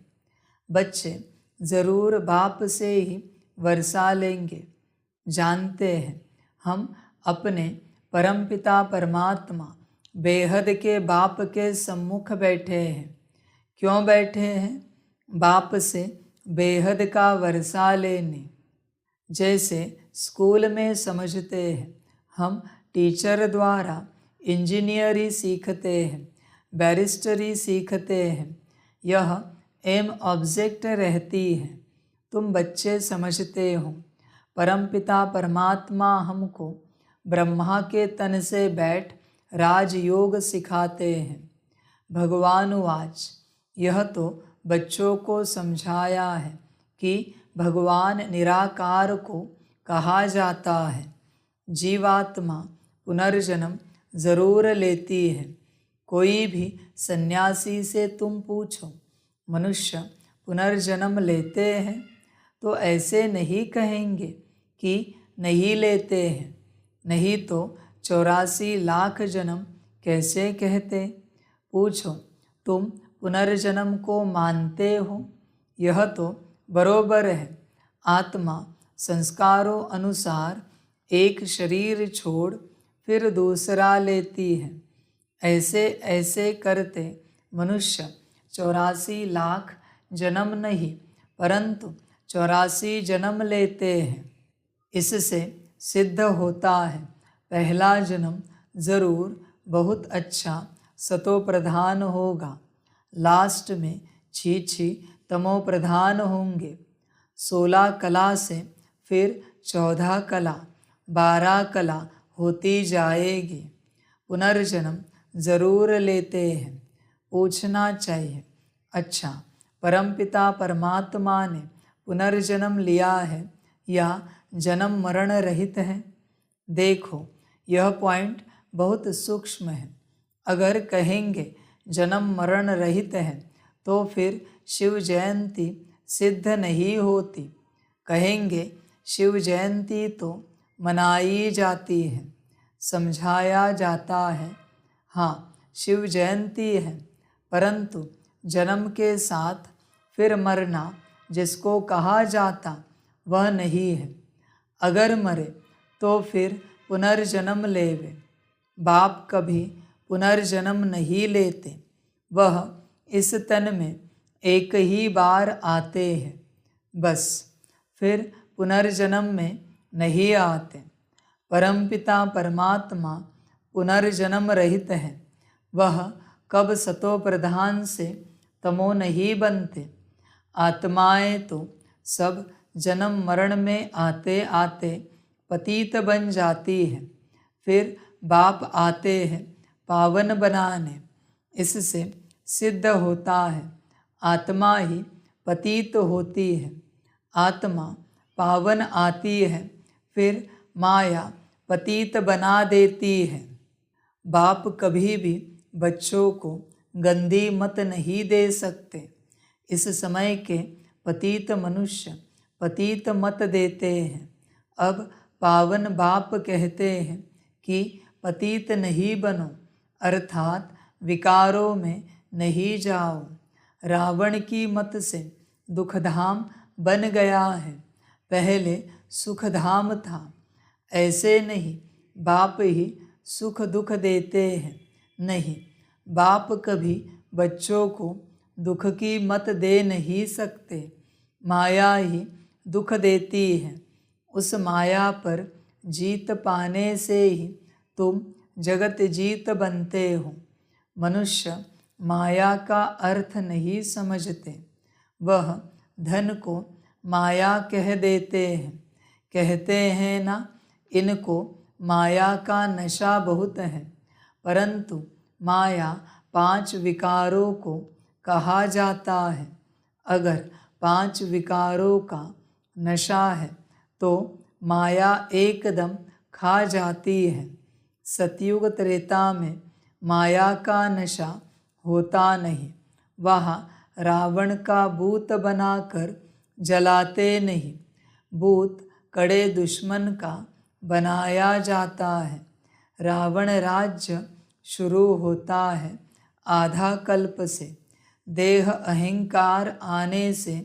बच्चे ज़रूर बाप से ही वर्षा लेंगे। जानते हैं हम अपने परमपिता परमात्मा बेहद के बाप के सम्मुख बैठे हैं। क्यों बैठे हैं? बाप से बेहद का वर्षा लेने। जैसे स्कूल में समझते हैं हम टीचर द्वारा इंजीनियरी सीखते हैं, बैरिस्टरी सीखते हैं, यह एम ऑब्जेक्ट रहती है। तुम बच्चे समझते हो परमपिता परमात्मा हमको ब्रह्मा के तन से बैठ राजयोग सिखाते हैं। भगवानुवाच, यह तो बच्चों को समझाया है कि भगवान निराकार को कहा जाता है। जीवात्मा पुनर्जन्म जरूर लेती है। कोई भी सन्यासी से तुम पूछो मनुष्य पुनर्जन्म लेते हैं तो ऐसे नहीं कहेंगे कि नहीं लेते हैं, नहीं तो 84 लाख जन्म कैसे कहते। पूछो तुम पुनर्जन्म को मानते हो? यह तो बरोबर है। आत्मा संस्कारों अनुसार एक शरीर छोड़ फिर दूसरा लेती है। ऐसे ऐसे करते मनुष्य 84 लाख जन्म नहीं परंतु 84 जन्म लेते हैं। इससे सिद्ध होता है पहला जन्म जरूर बहुत अच्छा सतो प्रधान होगा, लास्ट में छी तमो प्रधान होंगे। 16 कला से फिर 14 कला, 12 कला होती जाएगी। पुनर्जन्म जरूर लेते हैं। पूछना चाहिए, अच्छा परमपिता परमात्मा ने पुनर्जन्म लिया है या जन्म मरण रहित है? देखो यह पॉइंट बहुत सूक्ष्म है। अगर कहेंगे जन्म मरण रहित है तो फिर शिव जयंती सिद्ध नहीं होती। कहेंगे शिव जयंती तो मनाई जाती है, समझाया जाता है। हाँ, शिव जयंती है, परंतु जन्म के साथ फिर मरना जिसको कहा जाता वह नहीं है। अगर मरे तो फिर पुनर्जन्म लेवे। बाप कभी पुनर्जन्म नहीं लेते, वह इस तन में एक ही बार आते हैं, बस फिर पुनर्जन्म में नहीं आते। परमपिता परमात्मा पुनर्जन्म रहित है, वह कब सतो प्रधान से तमो नहीं बनते। आत्माएं तो सब जन्म मरण में आते आते पतित बन जाती है, फिर बाप आते हैं पावन बनाने। इससे सिद्ध होता है आत्मा ही पतित होती है, आत्मा पावन आती है, फिर माया पतित बना देती है। बाप कभी भी बच्चों को गंदी मत नहीं दे सकते। इस समय के पतित मनुष्य पतित मत देते हैं। अब पावन बाप कहते हैं कि पतित नहीं बनो, अर्थात विकारों में नहीं जाओ। रावण की मत से दुखधाम बन गया है, पहले सुखधाम था। ऐसे नहीं, बाप ही सुख दुख देते हैं। नहीं, बाप कभी बच्चों को दुख की मत दे नहीं सकते। माया ही दुख देती है। उस माया पर जीत पाने से ही तुम जगत जीत बनते हो। मनुष्य माया का अर्थ नहीं समझते, वह धन को माया कह देते हैं। कहते हैं ना, इनको माया का नशा बहुत है, परंतु माया 5 विकारों को कहा जाता है। अगर 5 विकारों का नशा है तो माया एकदम खा जाती है। सतयुग त्रेता में माया का नशा होता नहीं, वहाँ रावण का भूत बनाकर जलाते नहीं। भूत कड़े दुश्मन का बनाया जाता है। रावण राज्य शुरू होता है आधा कल्प से। देह अहंकार आने से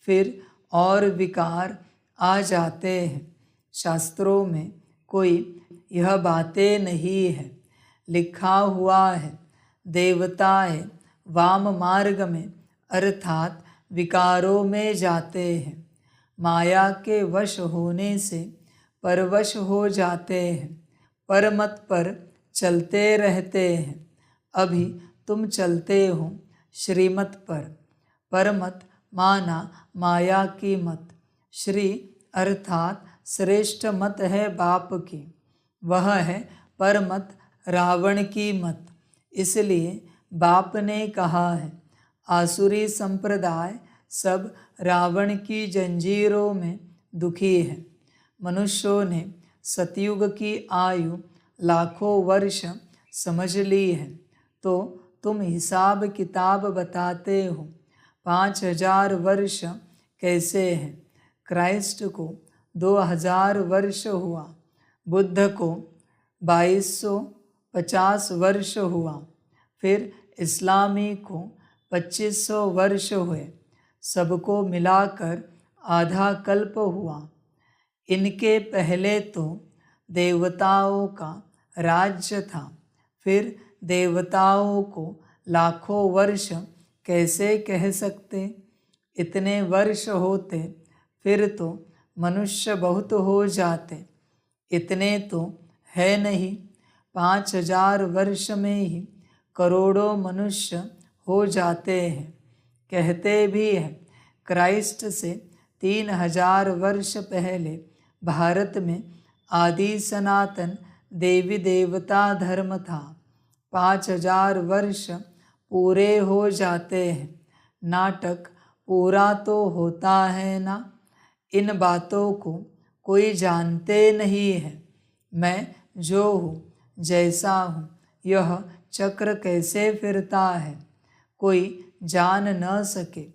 फिर और विकार आ जाते हैं। शास्त्रों में कोई यह बातें नहीं है। लिखा हुआ है, देवताएं वाम मार्ग में अर्थात विकारों में जाते हैं। माया के वश होने से परवश हो जाते हैं, परमत पर चलते रहते हैं। अभी तुम चलते हो श्रीमत पर। परमत माना माया की मत। श्री अर्थात श्रेष्ठ मत है बाप की, वह है परमत रावण की मत। इसलिए बाप ने कहा है, आसुरी संप्रदाय सब रावण की जंजीरों में दुखी है। मनुष्यों ने सतयुग की आयु लाखों वर्ष समझ ली है, तो तुम हिसाब किताब बताते हो 5000 वर्ष कैसे हैं। क्राइस्ट को 2000 वर्ष हुआ, बुद्ध को 2250 वर्ष हुआ, फिर इस्लामी को 2500 वर्ष हुए। सबको मिलाकर आधा कल्प हुआ। इनके पहले तो देवताओं का राज्य था, फिर देवताओं को लाखों वर्ष कैसे कह सकते। इतने वर्ष होते फिर तो मनुष्य बहुत हो जाते। इतने तो है नहीं, 5000 वर्ष में ही करोड़ों मनुष्य हो जाते हैं। कहते भी हैं क्राइस्ट से 3000 वर्ष पहले भारत में आदि सनातन देवी देवता धर्म था। 5000 वर्ष पूरे हो जाते हैं। नाटक पूरा तो होता है ना। इन बातों को कोई जानते नहीं है। मैं जो हूँ, जैसा हूँ, यह चक्र कैसे फिरता है, कोई जान न सके।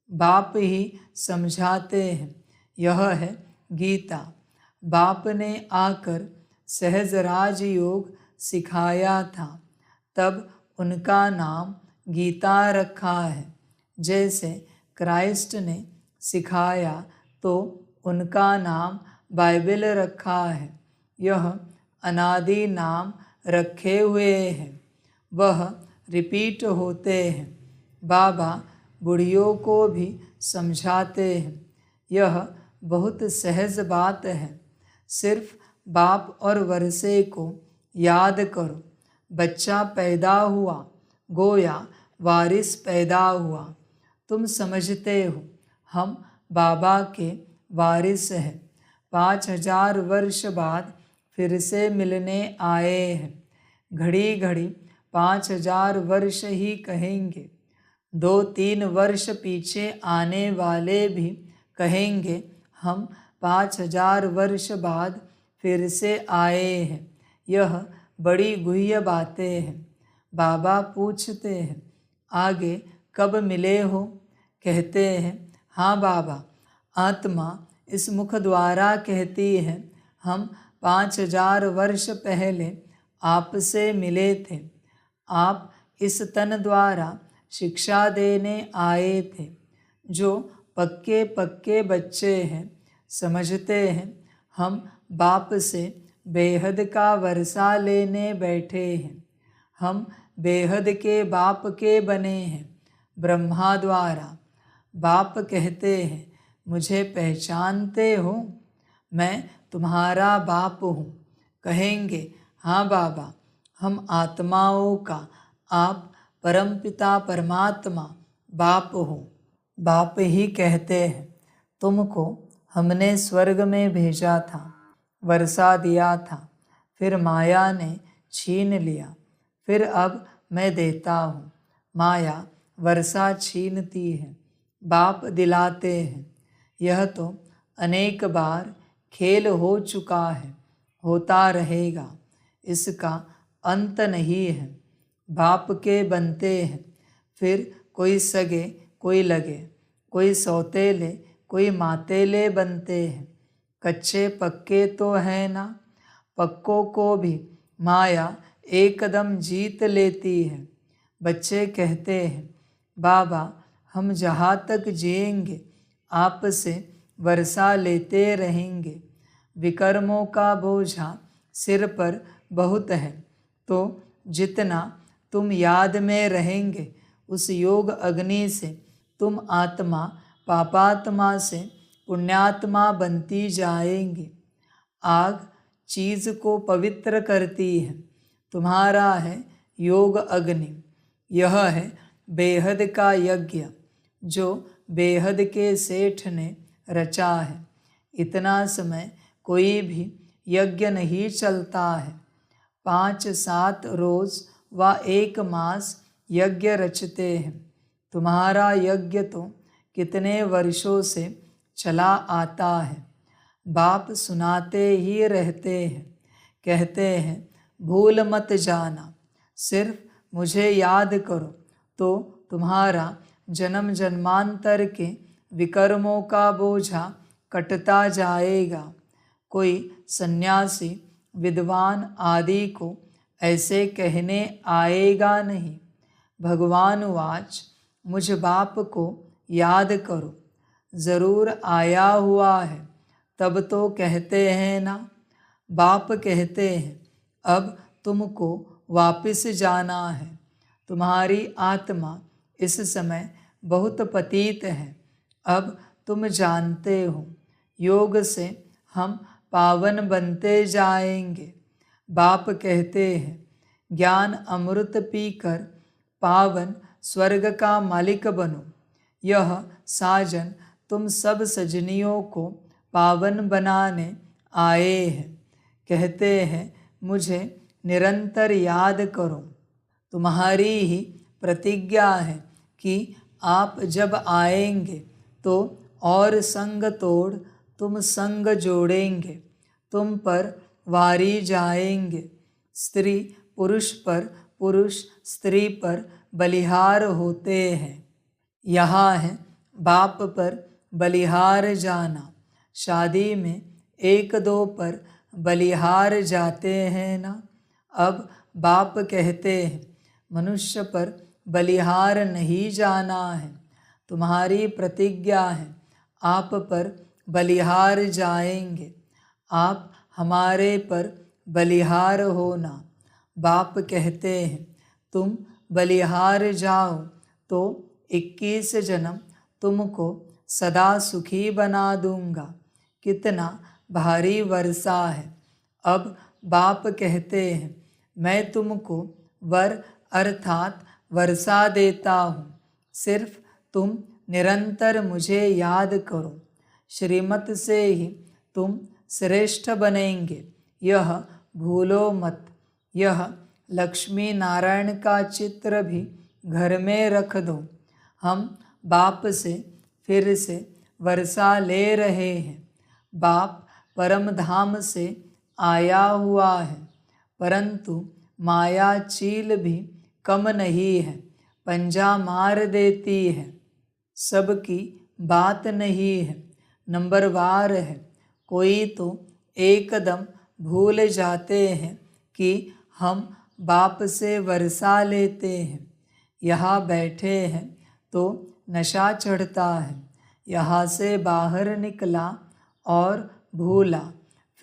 बाप ही समझाते हैं। यह है गीता। बाप ने आकर सहज राज योग सिखाया था, तब उनका नाम गीता रखा है। जैसे क्राइस्ट ने सिखाया तो उनका नाम बाइबल रखा है। यह अनादि नाम रखे हुए हैं, वह रिपीट होते हैं। बाबा बूढ़ियों को भी समझाते हैं। यह बहुत सहज बात है। सिर्फ बाप और वर्षे को याद करो। बच्चा पैदा हुआ, गोया वारिस पैदा हुआ। तुम समझते हो हम बाबा के वारिस हैं। 5000 वर्ष बाद फिर से मिलने आए हैं। घड़ी घड़ी 5000 वर्ष ही कहेंगे। 2-3 वर्ष पीछे आने वाले भी कहेंगे हम 5000 वर्ष बाद फिर से आए हैं। यह बड़ी गुह्य बातें हैं। बाबा पूछते हैं, आगे कब मिले हो? कहते हैं, हाँ बाबा। आत्मा इस मुख द्वारा कहती है, हम 5000 वर्ष पहले आपसे मिले थे। आप इस तन द्वारा शिक्षा देने आए थे। जो पक्के पक्के बच्चे हैं समझते हैं हम बाप से बेहद का वर्षा लेने बैठे हैं। हम बेहद के बाप के बने हैं ब्रह्मा द्वारा। बाप कहते हैं, मुझे पहचानते हो? मैं तुम्हारा बाप हूँ। कहेंगे, हाँ बाबा, हम आत्माओं का आप परमपिता परमात्मा बाप हो। बाप ही कहते हैं, तुमको हमने स्वर्ग में भेजा था, वर्षा दिया था, फिर माया ने छीन लिया, फिर अब मैं देता हूँ। माया वर्षा छीनती है, बाप दिलाते हैं। यह तो अनेक बार खेल हो चुका है, होता रहेगा, इसका अंत नहीं है। बाप के बनते हैं, फिर कोई सगे कोई लगे, कोई सौतेले कोई मातेले बनते हैं। कच्चे पक्के तो हैं ना, पक्कों को भी माया एकदम जीत लेती है। बच्चे कहते हैं, बाबा हम जहाँ तक जिएंगे आपसे वर्षा लेते रहेंगे। विकर्मों का बोझा सिर पर बहुत है, तो जितना तुम याद में रहेंगे उस योग अग्नि से तुम आत्मा पापात्मा से पुण्यात्मा बनती जाएंगी। आग चीज़ को पवित्र करती है, तुम्हारा है योग अग्नि। यह है बेहद का यज्ञ जो बेहद के सेठ ने रचा है। इतना समय कोई भी यज्ञ नहीं चलता है। 5-7 रोज व 1 मास यज्ञ रचते हैं। तुम्हारा यज्ञ तो कितने वर्षों से चला आता है। बाप सुनाते ही रहते हैं, कहते हैं भूल मत जाना, सिर्फ मुझे याद करो तो तुम्हारा जन्म जन्मांतर के विकर्मों का बोझा कटता जाएगा। कोई सन्यासी विद्वान आदि को ऐसे कहने आएगा नहीं। भगवान वाच, मुझ बाप को याद करो। ज़रूर आया हुआ है तब तो कहते हैं ना। बाप कहते हैं, अब तुमको वापस जाना है। तुम्हारी आत्मा इस समय बहुत पतित है। अब तुम जानते हो, योग से हम पावन बनते जाएंगे। बाप कहते हैं, ज्ञान अमृत पीकर पावन स्वर्ग का मालिक बनो। यह साजन तुम सब सजनियों को पावन बनाने आए हैं। कहते हैं, मुझे निरंतर याद करो। तुम्हारी ही प्रतिज्ञा है कि आप जब आएंगे तो और संग तोड़ तुम संग जोड़ेंगे। तुम पर वारी जाएंगे। स्त्री पुरुष पर, पुरुष स्त्री पर बलिहार होते हैं। यहाँ है बाप पर बलिहार जाना। शादी में 1-2 पर बलिहार जाते हैं ना। अब बाप कहते हैं मनुष्य पर बलिहार नहीं जाना है। तुम्हारी प्रतिज्ञा है आप पर बलिहार जाएंगे। आप हमारे पर बलिहार होना। बाप कहते हैं तुम बलिहार जाओ तो 21 जन्म तुमको सदा सुखी बना दूंगा। कितना भारी वर्षा है। अब बाप कहते हैं मैं तुमको वर अर्थात वर्षा देता हूँ। सिर्फ तुम निरंतर मुझे याद करो। श्रीमत से ही तुम श्रेष्ठ बनेंगे, यह भूलो मत। यह लक्ष्मी नारायण का चित्र भी घर में रख दो। हम बाप से फिर से वर्षा ले रहे हैं। बाप परम धाम से आया हुआ है, परंतु माया चील भी कम नहीं है, पंजा मार देती है। सबकी बात नहीं है, नंबरवार है। कोई तो एकदम भूल जाते हैं कि हम बाप से वर्षा लेते हैं। यहाँ बैठे हैं तो नशा चढ़ता है। यहाँ से बाहर निकला और भूला,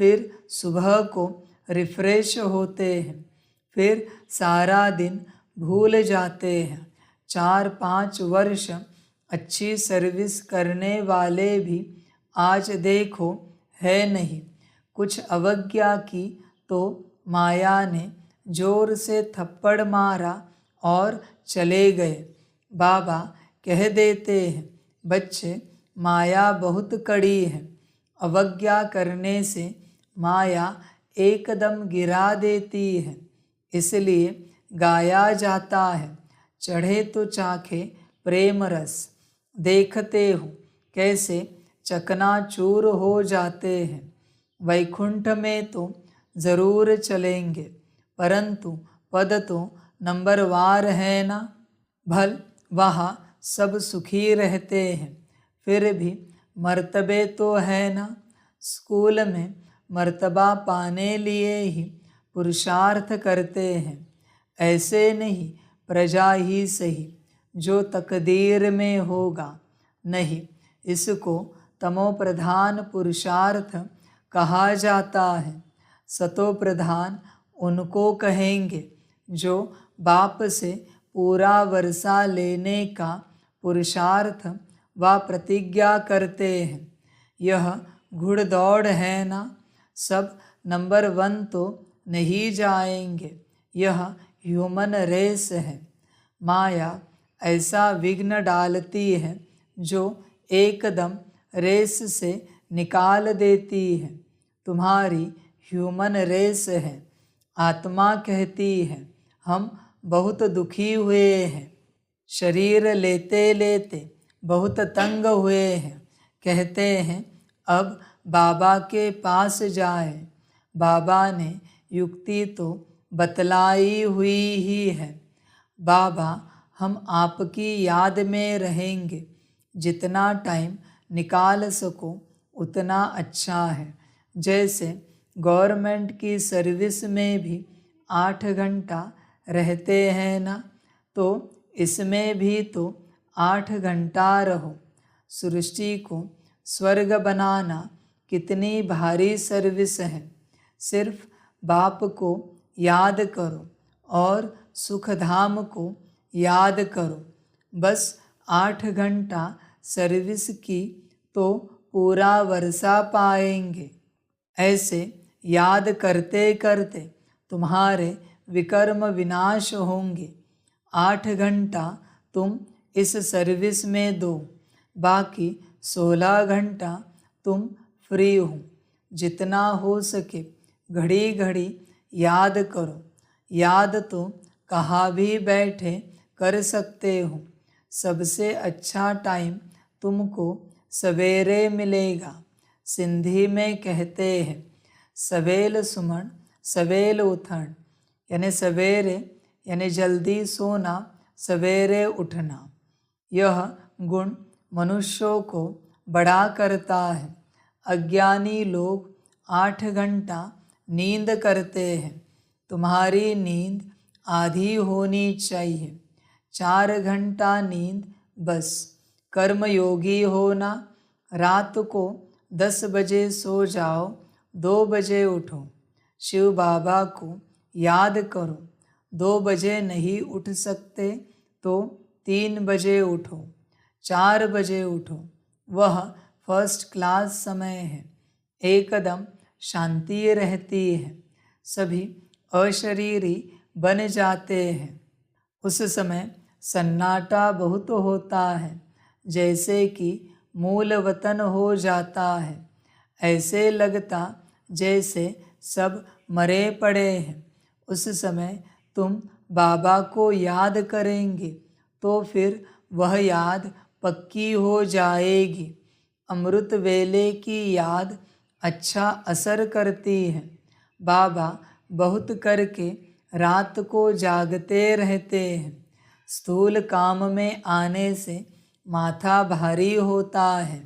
फिर सुबह को रिफ्रेश होते हैं, फिर सारा दिन भूल जाते हैं। 4-5 वर्ष अच्छी सर्विस करने वाले भी आज देखो है नहीं। कुछ अवज्ञा की तो माया ने जोर से थप्पड़ मारा और चले गए। बाबा कह देते हैं बच्चे माया बहुत कड़ी है। अवज्ञा करने से माया एकदम गिरा देती है। इसलिए गाया जाता है चढ़े तो चाखे प्रेम रस। देखते हो कैसे चकनाचूर हो जाते हैं। वैकुंठ में तो जरूर चलेंगे, परंतु पद तो नंबरवार है ना। भल वहाँ सब सुखी रहते हैं, फिर भी मर्तबे तो है ना। स्कूल में मर्तबा पाने लिए ही पुरुषार्थ करते हैं, ऐसे नहीं प्रजा ही सही जो तकदीर में होगा। नहीं, इसको तमो प्रधान पुरुषार्थ कहा जाता है। सतो प्रधान उनको कहेंगे जो बाप से पूरा वर्षा लेने का पुरुषार्थ व प्रतिज्ञा करते हैं। यह घुड़दौड़ है ना। सब नंबर 1 तो नहीं जाएंगे, यह ह्यूमन रेस है। माया ऐसा विघ्न डालती है जो एकदम रेस से निकाल देती है। तुम्हारी ह्यूमन रेस है। आत्मा कहती है हम बहुत दुखी हुए हैं, शरीर लेते लेते बहुत तंग हुए हैं। कहते हैं अब बाबा के पास जाए। बाबा ने युक्ति तो बतलाई हुई ही है। बाबा हम आपकी याद में रहेंगे। जितना टाइम निकाल सको उतना अच्छा है। जैसे गवर्नमेंट की सर्विस में भी 8 घंटा रहते हैं ना, तो इसमें भी तो 8 घंटा रहो। सृष्टि को स्वर्ग बनाना कितनी भारी सर्विस है। सिर्फ बाप को याद करो और सुखधाम को याद करो। बस 8 घंटा सर्विस की तो पूरा वर्षा पाएंगे। ऐसे याद करते करते तुम्हारे विकर्म विनाश होंगे। 8 घंटा तुम इस सर्विस में दो, बाकी 16 घंटा तुम फ्री हो। जितना हो सके घड़ी घड़ी याद करो। याद तो कहाँ भी बैठे कर सकते हो। सबसे अच्छा टाइम तुमको सवेरे मिलेगा। सिंधी में कहते हैं सवेल सुमन सवेल उठन, यानी सवेरे यानी जल्दी सोना, सवेरे उठना। यह गुण मनुष्यों को बड़ा करता है। अज्ञानी लोग 8 घंटा नींद करते हैं, तुम्हारी नींद आधी होनी चाहिए। 4 घंटा नींद बस। कर्मयोगी होना, रात को 10 बजे सो जाओ, 2 बजे उठो। शिव बाबा को याद करो। 2 बजे नहीं उठ सकते तो 3 बजे उठो, 4 बजे उठो। वह फर्स्ट क्लास समय है, एकदम शांति रहती है, सभी अशरीरी बन जाते हैं। उस समय सन्नाटा बहुत होता है, जैसे कि मूल वतन हो जाता है। ऐसे लगता जैसे सब मरे पड़े हैं। उस समय तुम बाबा को याद करेंगे तो फिर वह याद पक्की हो जाएगी। अमृत वेले की याद अच्छा असर करती है। बाबा बहुत करके रात को जागते रहते हैं। स्थूल काम में आने से माथा भारी होता है।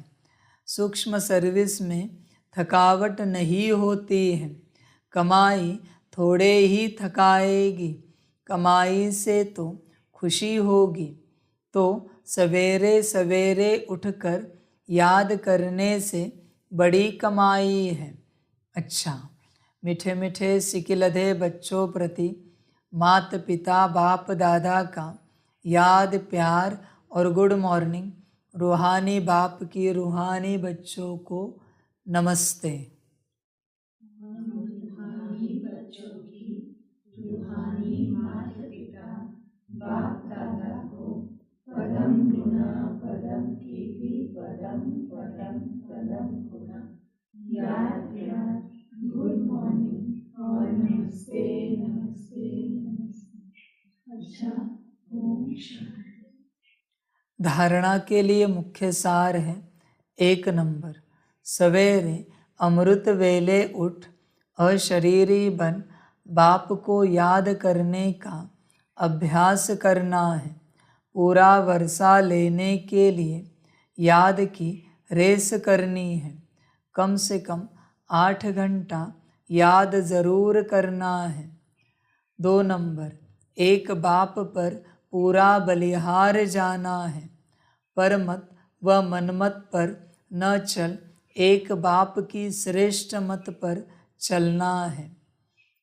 सूक्ष्म सर्विस में थकावट नहीं होती है। कमाई थोड़े ही थकाएगी, कमाई से तो खुशी होगी। तो सवेरे सवेरे उठकर याद करने से बड़ी कमाई है। अच्छा, मीठे मीठे सिकिलधे बच्चों प्रति माता पिता बाप दादा का याद प्यार और गुड मॉर्निंग। रूहानी बाप की रूहानी बच्चों को नमस्ते। रूहानी बच्चों की रूहानी माता पिता बाप दादा को पदम गुना पदम की भी पदम पदम पदम गुना याद प्यार गुड मॉर्निंग और नमस्ते नमस्ते नमस्ते। अच्छा, ओम शांति। धारणा के लिए मुख्य सार है। 1 नंबर, सवेरे अमृत वेले उठ अशरीरी बन बाप को याद करने का अभ्यास करना है। पूरा वर्षा लेने के लिए याद की रेस करनी है। कम से कम 8 घंटा याद ज़रूर करना है। 2 नंबर, एक बाप पर पूरा बलिहार जाना है। परमत व मनमत पर न चल, एक बाप की श्रेष्ठ मत पर चलना है।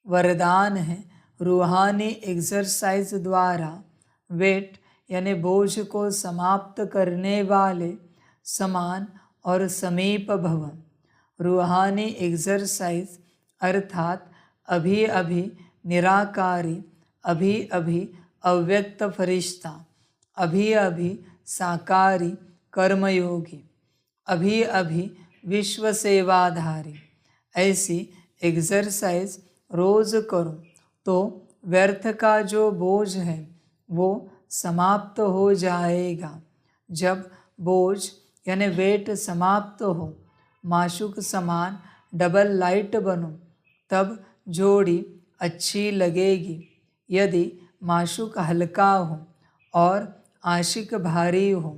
वरदान है, रूहानी एक्सरसाइज द्वारा वेट यानी बोझ को समाप्त करने वाले समान और समीप भव। रूहानी एक्सरसाइज अर्थात अभी अभी निराकारी, अभी अभी अव्यक्त फरिश्ता, अभी अभी साकारी कर्मयोगी, अभी अभी विश्व सेवाधारी। ऐसी एक्सरसाइज रोज करो तो व्यर्थ का जो बोझ है वो समाप्त हो जाएगा। जब बोझ यानी वेट समाप्त हो, माशूक समान डबल लाइट बनो, तब जोड़ी अच्छी लगेगी। यदि माशूक हल्का हो और आशिक भारी हो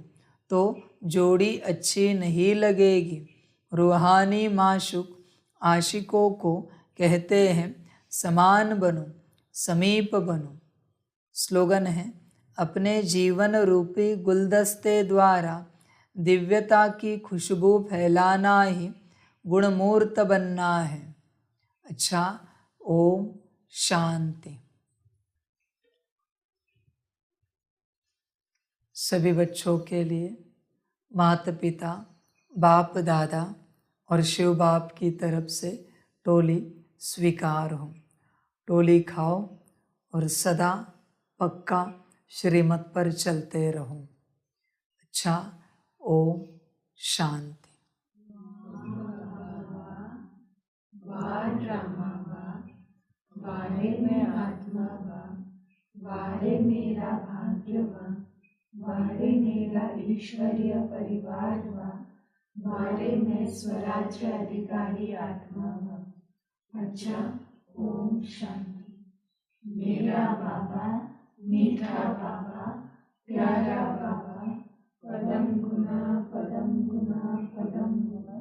तो जोड़ी अच्छी नहीं लगेगी। रूहानी माशूक आशिकों को कहते हैं समान बनो, समीप बनो। स्लोगन है, अपने जीवन रूपी गुलदस्ते द्वारा दिव्यता की खुशबू फैलाना ही गुणमूर्त बनना है। अच्छा, ओम शांति। सभी बच्चों के लिए माता पिता बाप दादा और शिव बाप की तरफ से टोली स्वीकार हो। टोली खाओ और सदा पक्का श्रीमत पर चलते रहो। अच्छा, ओम शांति। वारे में आत्मा वा, वारे मेरा भाग्य वा, वारे मेरा ईश्वरीय परिवार वा, वारे में स्वराज्य अधिकारी आत्मा वा। अच्छा, ओम शांति। मेरा बाबा, मीठा बाबा, प्यारा बाबा, पदम गुना पदम गुना पदम गुना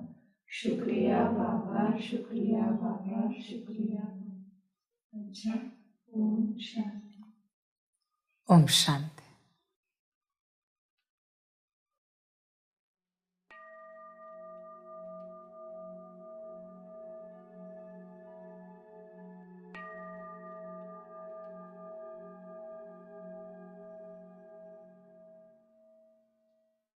शुक्रिया बाबा, शुक्रिया बाबा, शुक्रिया बाबा। अच्छा, ओम शांति। ओम शांति।